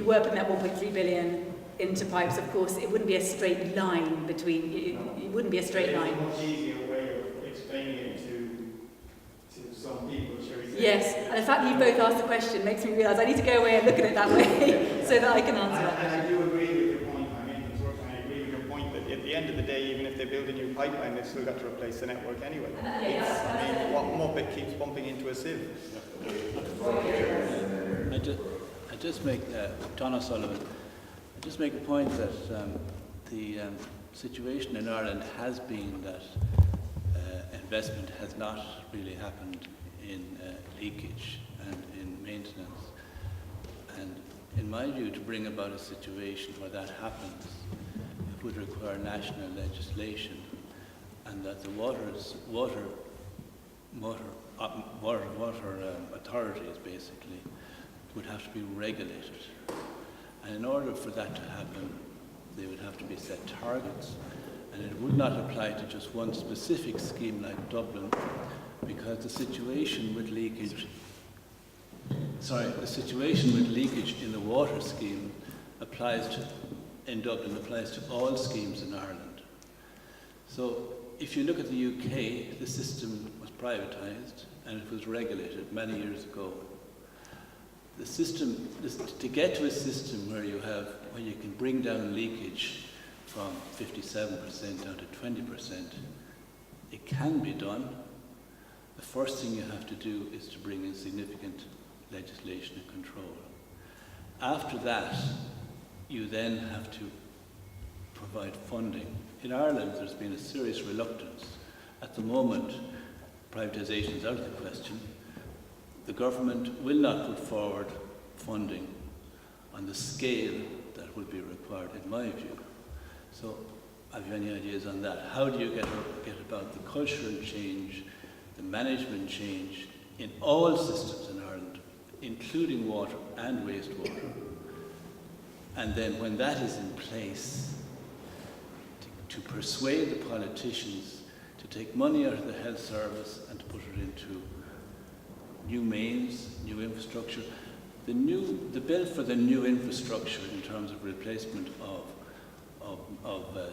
were putting that 1.3 billion into pipes, of course, it wouldn't be a straight line between. It wouldn't be a straight line. It's a much easier way of explaining it to some people, shall we say. Yes, and the fact that you both asked the question makes me realise I need to go away and look at it that way so that I can answer that. And I do agree with your point. I agree with your point that at the end of the day, even if they build a new pipeline, they've still got to replace the network anyway. What muppet keeps bumping into a sieve? I just make, John O'Sullivan, I just make a point that the situation in Ireland has been that investment has not really happened in leakage and in maintenance. And in my view, to bring about a situation where that happens, it would require national legislation, and that the water authorities basically would have to be regulated. And in order for that to happen, they would have to be set targets, and it would not apply to just one specific scheme like Dublin, because the situation with leakage in the water scheme in Dublin applies to all schemes in Ireland. So if you look at the UK, the system was privatised and it was regulated many years ago. The system, to get to a system where you can bring down leakage from 57% down to 20%, it can be done. The first thing you have to do is to bring in significant legislation and control. After that, you then have to provide funding. In Ireland, there's been a serious reluctance. At the moment, privatisation is out of the question. The government will not put forward funding on the scale that would be required, in my view. So, have you any ideas on that? How do you get about the cultural change, the management change in all systems in Ireland, including water and wastewater? And then when that is in place, to persuade the politicians to take money out of the health service and to put it into new mains, new infrastructure. The bill for the new infrastructure in terms of replacement of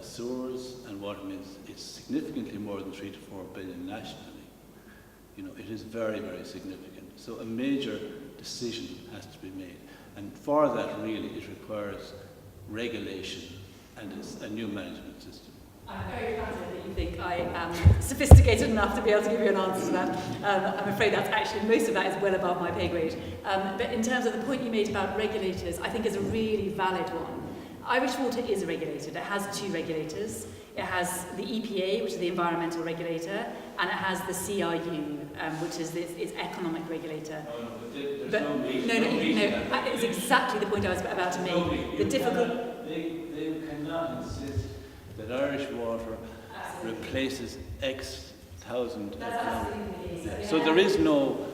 sewers and water mains is significantly more than 3 to 4 billion nationally. It is very, very significant. So a major decision has to be made. And for that, really, it requires regulation and a new management system. I'm very flattered that you think I am sophisticated enough to be able to give you an answer to that. I'm afraid that's actually, most of that is well above my pay grade. But in terms of the point you made about regulators, I think is a really valid one. Irish Water is regulated. It has 2 regulators. It has the EPA, which is the environmental regulator, and it has the CRU, which is its economic regulator. No, it's exactly the point I was about to make. They cannot insist that Irish Water replaces X thousand. So there is no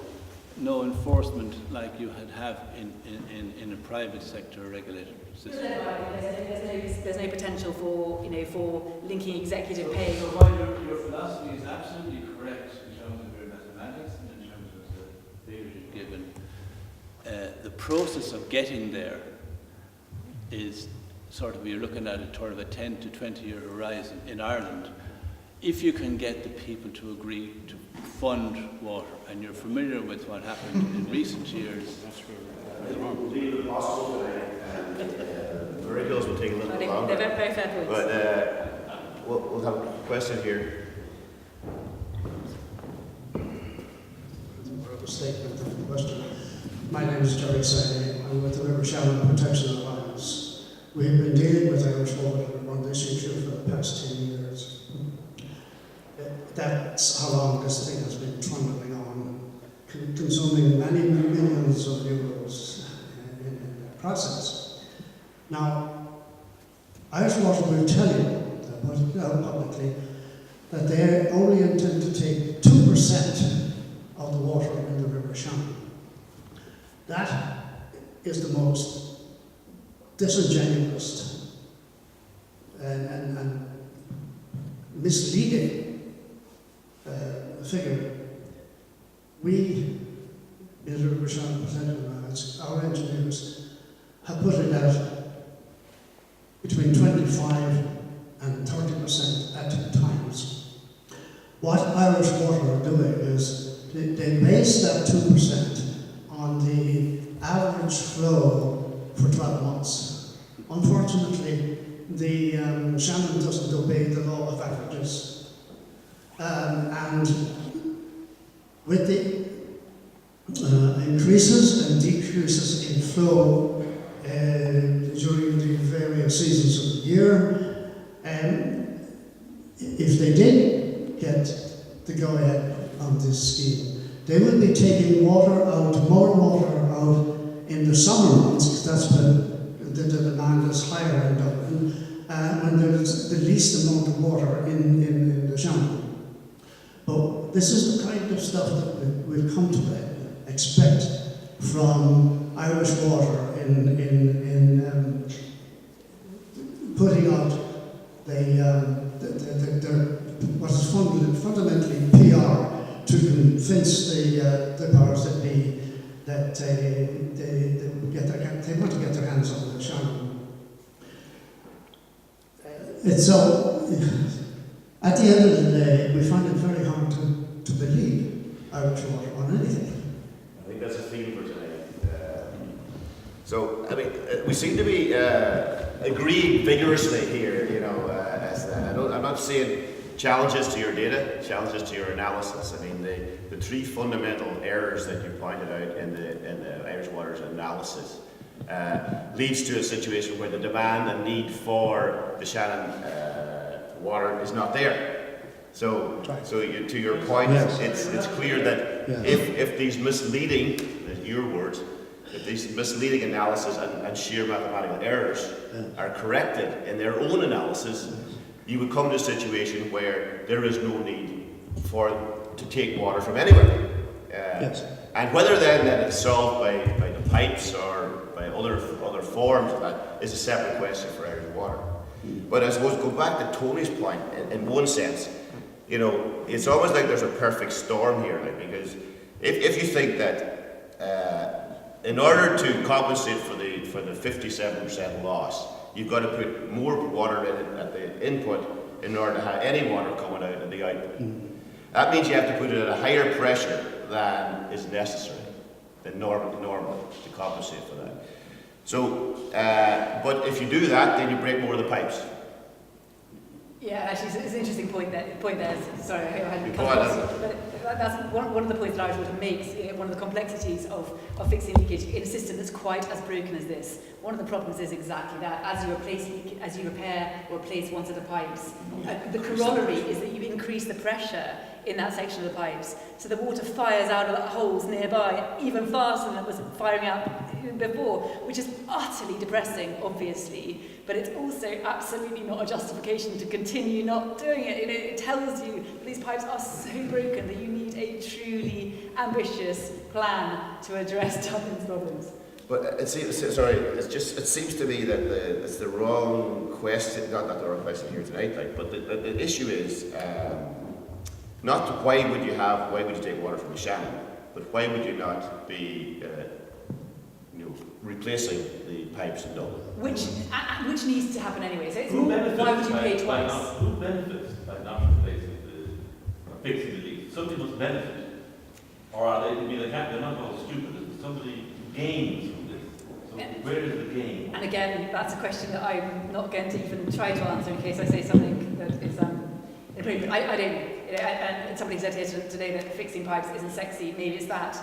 enforcement like you have in a private sector regulated system. There's no potential for linking executive pay. So while your philosophy is absolutely correct in terms of your mathematics and in terms of the figures you've given, the process of getting there is sort of, you're looking at a 10 to 20 year horizon in Ireland. If you can get the people to agree to fund water, and you're familiar with what happened in recent years. We'll leave it possible today, and Birdhill will take a little bit longer. They're very fair points. But we'll have a question here. More of a statement than a question. My name is Jerry Say. I'm with the River Shannon Protection Alliance. We've been dealing with Irish Water on this issue for the past 10 years. That's how long this thing has been trundling on, consuming many millions of euros in the process. Now, Irish Water will tell you, put it out publicly, that they only intend to take 2% of the water in the River Shannon. That is the most disingenuous and misleading figure. We, in the River Shannon Potential, our engineers have put it out between 25 and 30% at times. What Irish Water are doing is they base that 2% on the average flow for 12 months. Unfortunately, the Shannon doesn't obey the law of averages. And with the increases and decreases in flow during the various seasons of the year, if they did get the go-ahead on this scheme, they would be taking more water out in the summer months, because that's when the demand is higher in Dublin, when there's the least amount of water in the Shannon. But this is the kind of stuff that we've come to expect from Irish Water in putting out what is fundamentally PR to convince the powers that be that they want to get their hands on the Shannon. So, at the end of the day, we find it very hard to believe Irish Water on anything. I think that's a theme for tonight. So, I mean, we seem to be agreeing vigorously here, I'm not seeing challenges to your data, challenges to your analysis. I mean, the three fundamental errors that you pointed out in the Irish Water's analysis leads to a situation where the demand and need for the Shannon water is not there. So to your point, yes. It's clear that yes. if these misleading, your words, if these misleading analysis and sheer mathematical errors are corrected in their own analysis, you would come to a situation where there is no need to take water from anywhere. Yes. And whether then that it's solved by the pipes or by other forms of that is a separate question for Irish Water. But I suppose go back to Tony's point in one sense, it's almost like there's a perfect storm here, because if you think that in order to compensate for the 57% loss, you've got to put more water in it at the input in order to have any water coming out of the output. That means you have to put it at a higher pressure than is necessary, than normally to compensate for that. So, but if you do that, then you break more of the pipes. Yeah, actually, it's an interesting point there. Sorry, I hadn't come across, but that's one of the points that Irish Water makes. One of the complexities of fixing leakage in a system that's quite as broken as this. One of the problems is exactly that. As you repair or replace one set of pipes, the corollary is that you increase the pressure in that section of the pipes, so the water fires out of the holes nearby even faster than it was firing out before, which is utterly depressing, obviously, but it's also absolutely not a justification to continue not doing it. It tells you these pipes are so broken that you need a truly ambitious plan to address Dublin's problems. But it seems to me that it's the wrong question, not the wrong question here tonight, but the issue is not why would you take water from the Shannon, but why would you not be replacing the pipes in Dublin? Which needs to happen anyway. So it's more, why would you pay twice? Who benefits by not replacing fixing the leak? Somebody must benefit, or they're not all stupid. Somebody gains from this. So where is the gain? And again, that's a question that I'm not going to even try to answer in case I say something that is inappropriate. I don't know. And somebody said here today that fixing pipes isn't sexy. Maybe it's that.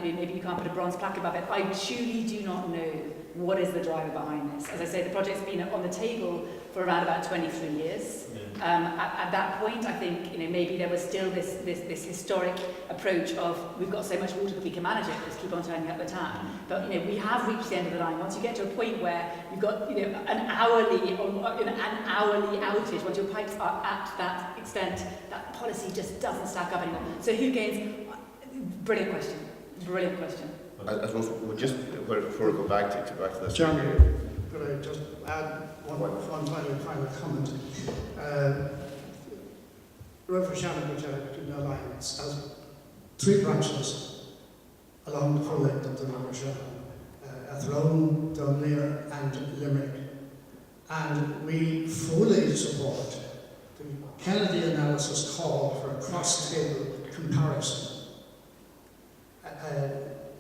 Maybe you can't put a bronze plaque above it. I truly do not know what is the driver behind this? As I say, the project's been on the table for around about 23 years. At that point, I think maybe there was still this historic approach of we've got so much water that we can manage it, let's keep on turning up the tap. But we have reached the end of the line. Once you get to a point where you've got an hourly outage, once your pipes are at that extent, that policy just doesn't stack up anymore. So who gains? Brilliant question. Brilliant question. I suppose we'll just before we go back to this. Jeremy, could I just add one final comment? River Shannon Project in Alliance has 3 branches along the full length of the River Shannon, Athlone, Dunleer and Limerick. And we fully support the Kennedy analysis call for a cross-table comparison.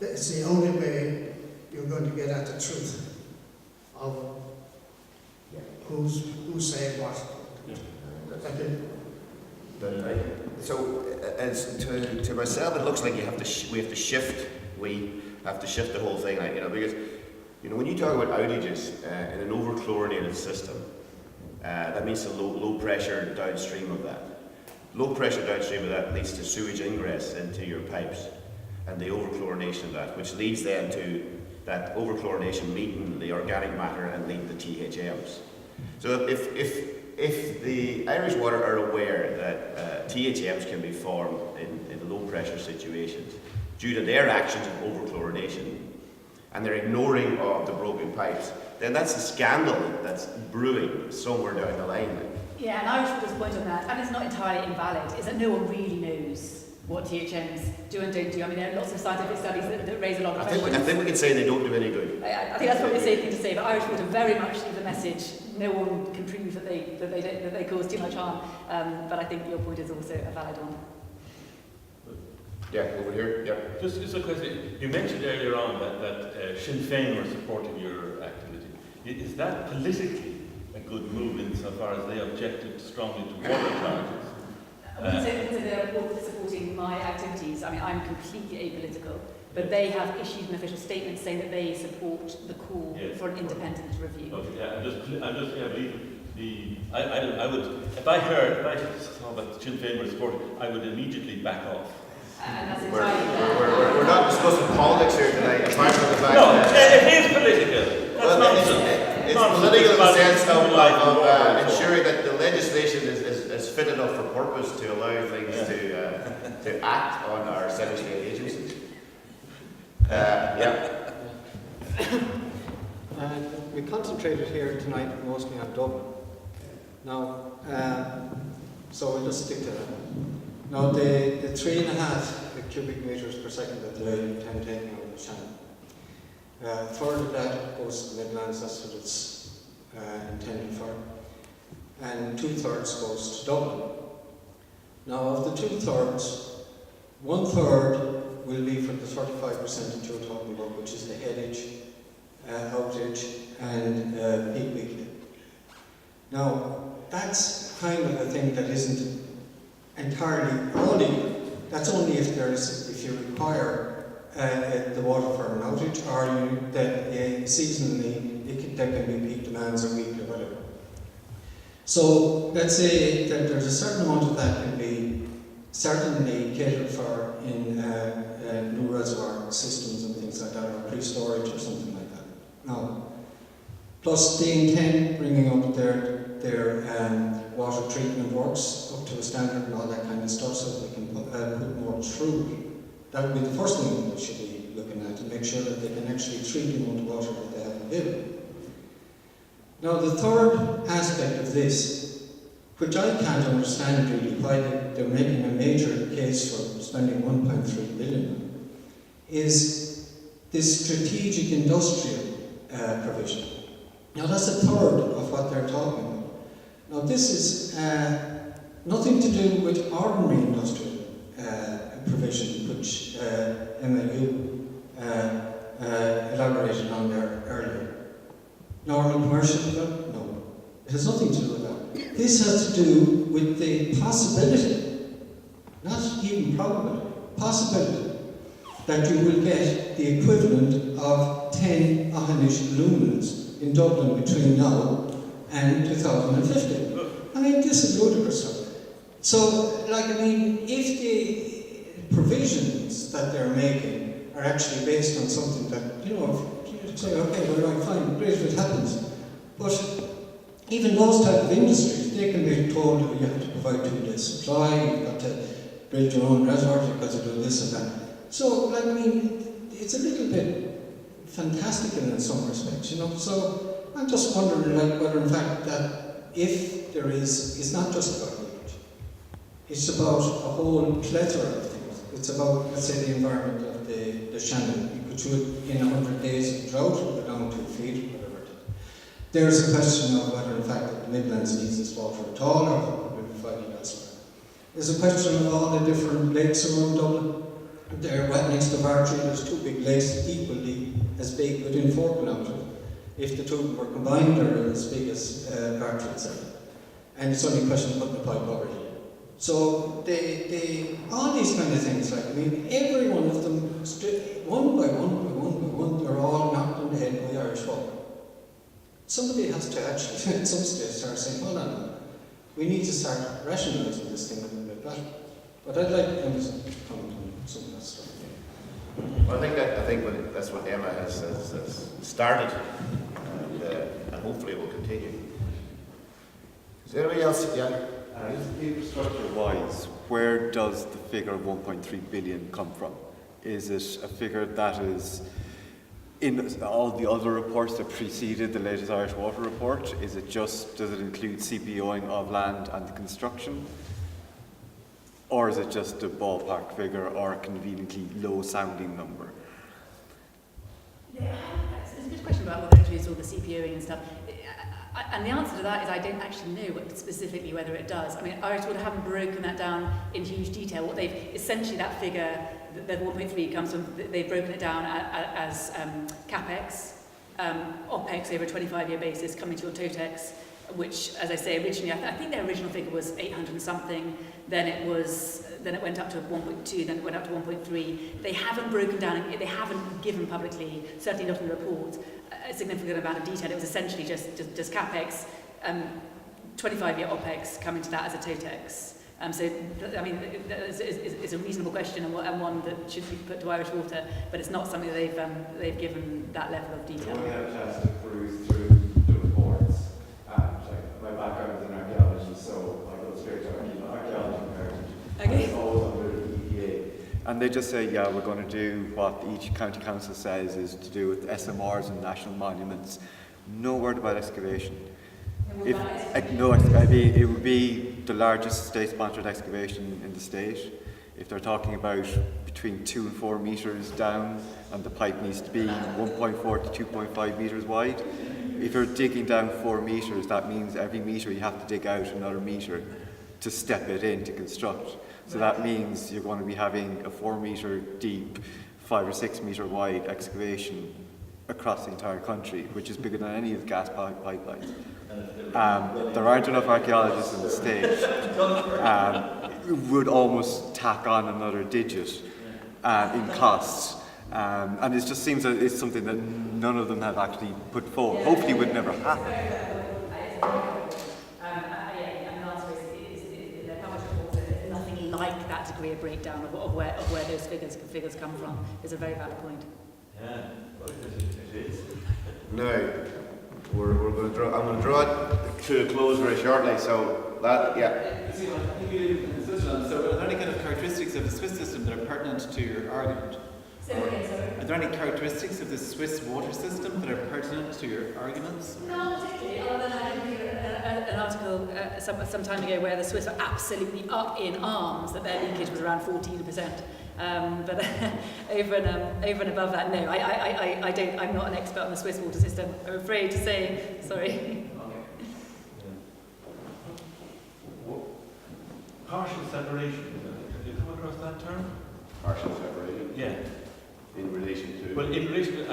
It's the only way you're going to get at the truth of who's saying what. So, as to myself, it looks like we have to shift the whole thing, because when you talk about outages in an over-chlorinated system, that means the low pressure downstream of that. Low pressure downstream of that leads to sewage ingress into your pipes, and the over-chlorination of that, which leads then to that over-chlorination meeting the organic matter and lead to THMs. So if the Irish Water are aware that THMs can be formed in low pressure situations due to their actions of over-chlorination, and they're ignoring of the broken pipes, then that's a scandal that's brewing somewhere down the line. Yeah, and Irish Water's point on that, and it's not entirely invalid, is that no one really knows what THMs do and don't do. I mean, there are lots of scientific studies that raise a lot of questions. I think we can say they don't do any good. I think that's probably a safe thing to say, but Irish Water very much leave the message, no one can prove that they cause too much harm. But I think your point is also a valid one. Yeah, over here. Yeah. Just a question. You mentioned earlier on that Sinn Féin were supporting your activity. Is that politically a good move insofar as they objected strongly to water charges? I wouldn't say that they're supporting my activities. I mean, I'm completely apolitical, but they have issued an official statement saying that they support the call for an independent review. Okay, yeah, I would, if I saw that Sinn Féin were supporting, I would immediately back off. And that's we're not discussing politics here tonight, apart from the fact that it is political. That's nonsense. It's political in the sense of ensuring that the legislation is fit enough for purpose to allow things to act on our semi-state agencies. We concentrated here tonight mostly on Dublin. Now, so we'll just stick to that. Now, the 3.5 cubic metres per second that they intend taking out of the Shannon. A third of that goes to the Midlands, that's what it's intended for. And 2/3 goes to Dublin. Now, of the 2/3, 1/3 will be for the 35% that you're talking about, which is the headage, outage, and peak weekly. Now, that's kind of a thing that isn't entirely only. That's only if you require the water for an outage, or seasonally there can be peak demands or weekly or whatever. So let's say that there's a certain amount of that can be certainly catered for in new reservoir systems and things like that, or pre-storage or something like that. Now, plus they intend bringing up their water treatment works up to a standard and all that kind of stuff, so they can put more through. That would be the first thing we should be looking at, to make sure that they can actually treat the amount of water that they have available. Now, the third aspect of this, which I can't understand really why they're making a major case for spending 1.3 billion, is this strategic industrial provision. Now, that's a third of what they're talking about. Now, this is nothing to do with ordinary industrial provision, which MLU elaborated on there earlier. Normal commercial development? No. It has nothing to do with that. This has to do with the possibility, not even probability, possibility, that you will get the equivalent of 10 Ahanish luminaries in Dublin between now and 2050. I mean, this is ludicrous stuff. So, like, I mean, if the provisions that they're making are actually based on something that, you know, you say, okay, well, right, fine, great if it happens. But even those type of industries, they can be told you have to provide 2 days supply, you've got to build your own reservoirs, you've got to do this and that. So, like, I mean, it's a little bit fantastical in some respects, you know. So, I'm just wondering, like, whether in fact that if there is, it's not just about leakage. It's about a whole plethora of things. It's about, let's say, the environment of the Shannon. You could do it in 100 days of drought, or down 2 feet, whatever it is. There's a question of whether, in fact, that the Midlands needs this water at all, or could we find it elsewhere. There's a question of all the different lakes around Dublin. They're right next to Parteen. There's 2 big lakes, equally as big within 4 kilometres. If the 2 of them were combined, they're as big as Parteen itself. And it's only a question of putting the pipe over here. So all these kind of things, like, I mean, every one of them, one by one, they're all knocked on the head by Irish water. Somebody has to actually, at some stage, start saying, hold on, we need to start rationalising this thing a little bit better. But I'd like them to comment on some of that stuff. Well, I think that's what Emma has started, and hopefully it will continue. Is there anybody else? Yeah. Infrastructure-wise, where does the figure of 1.3 billion come from? Is it a figure that is in all the other reports that preceded the latest Irish Water report? Is it just, does it include CPOing of land and the construction? Or is it just a ballpark figure or a conveniently low-sounding number? Yeah, it's a good question about whether it includes all the CPOing and stuff. And the answer to that is I don't actually know specifically whether it does. I mean, Irish Water haven't broken that down in huge detail. What they've, essentially that figure, the 1.3 comes from, they've broken it down as CapEx, OpEx over a 25-year basis coming to your TOTEX, which, as I say, originally, I think their original figure was 800 and something, then it went up to 1.2, then it went up to 1.3. They haven't broken down, they haven't given publicly, certainly not in the report, a significant amount of detail. It was essentially just CapEx, 25-year OpEx coming to that as a TOTEX. So, I mean, it's a reasonable question and one that should be put to Irish Water, but it's not something that they've given that level of detail. We had a chance to peruse through the reports. My background is in archaeology, so I go straight to archaeology and heritage. Okay. It's always under the EPA. And they just say, yeah, we're going to do what each county council says is to do with SMRs and national monuments. No word about excavation. It would be the largest state-sponsored excavation in the state. If they're talking about between 2 and 4 metres down, and the pipe needs to be 1.4 to 2.5 metres wide. If you're digging down 4 metres, that means every metre you have to dig out another metre to step it in to construct. So that means you're going to be having a 4 metre deep, 5 or 6 metre wide excavation across the entire country, which is bigger than any of the gas pipelines. There aren't enough archaeologists in the state. Would almost tack on another digit in costs. And it just seems that it's something that none of them have actually put forward. Hopefully it would never happen. Like that degree of breakdown of where those figures come from is a very valid point. Yeah, well, it is. Now, we're going to draw. I'm going to draw it to a close very shortly. So that, yeah. So, are there any kind of characteristics of the Swiss system that are pertinent to your argument? Are there any characteristics of the Swiss water system that are pertinent to your arguments? No, particularly, other than I read an article some time ago where the Swiss are absolutely up in arms that their leakage was around 14%. But over and above that, no, I don't. I'm not an expert on the Swiss water system, I'm afraid to say. Sorry. Partial separation. Have you come across that term? Partial separation. Yeah. In relation to. Well, in relation to, I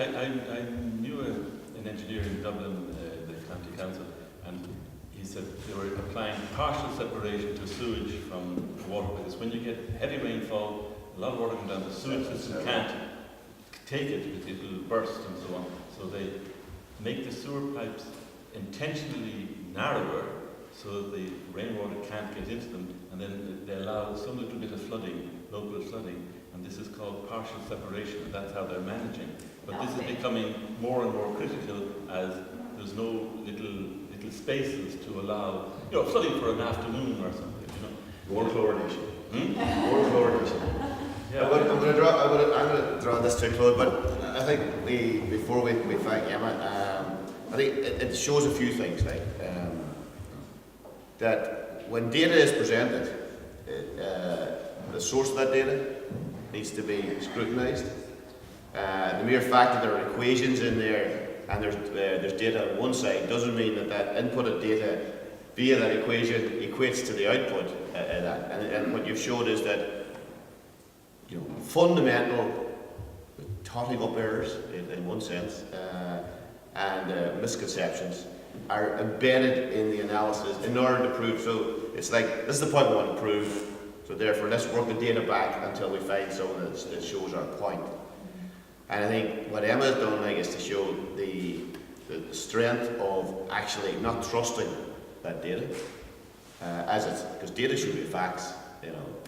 knew an engineer in Dublin, the county council, and he said they were applying partial separation to sewage from water, because when you get heavy rainfall, a lot of water comes down, the sewage system can't take it, it will burst and so on. So they make the sewer pipes intentionally narrower so that the rainwater can't get into them, and then they allow some little bit of flooding, local flooding, and this is called partial separation, and that's how they're managing. But this is becoming more and more critical as there's no little spaces to allow, flooding for an afternoon or something, More chlorination. More chlorination. Yeah. I'm going to draw this to a close, but I think before we thank Emma, I think it shows a few things, that when data is presented, the source of that data needs to be scrutinised. The mere fact that there are equations in there and there's data on one side doesn't mean that inputted data via that equation equates to the output of that. And what you've showed is that fundamental totting up errors in one sense and misconceptions are embedded in the analysis in order to prove. So it's like, this is the point we want to prove, so therefore let's work the data back until we find something that shows our point. And I think what Emma's done is to show the strength of actually not trusting that data as it's, because data should be facts,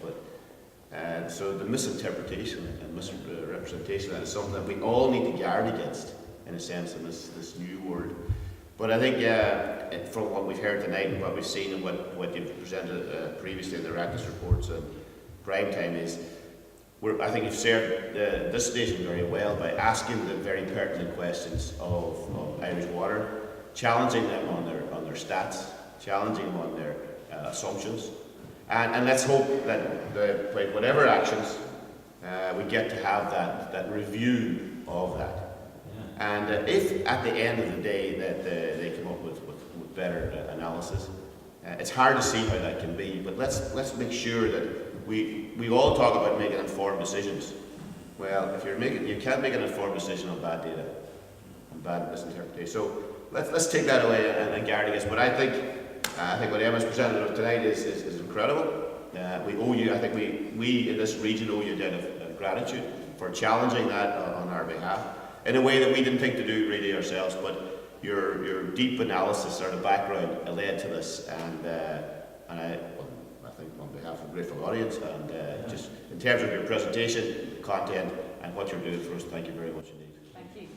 but so the misinterpretation and misrepresentation, that is something that we all need to guard against, in a sense, in this new world. But I think from what we've heard tonight and what we've seen and what you've presented previously in the Rackus reports and prime time is, I think you've served this station very well by asking the very pertinent questions of Irish Water, challenging them on their stats, challenging them on their assumptions, and let's hope that by whatever actions we get to have that review of that. And if at the end of the day that they come up with better analysis, it's hard to see how that can be, but let's make sure that we all talk about making informed decisions. Well, if you can't make an informed decision on bad data and bad misinterpretation. So let's take that away and guard against. But I think what Emma's presented tonight is incredible. We owe you. I think we in this region owe you a debt of gratitude for challenging that on our behalf in a way that we didn't think to do really ourselves. But your deep analysis or the background led to this, and I think on behalf of a grateful audience and just in terms of your presentation, content, and what you're doing for us, thank you very much indeed. Thank you.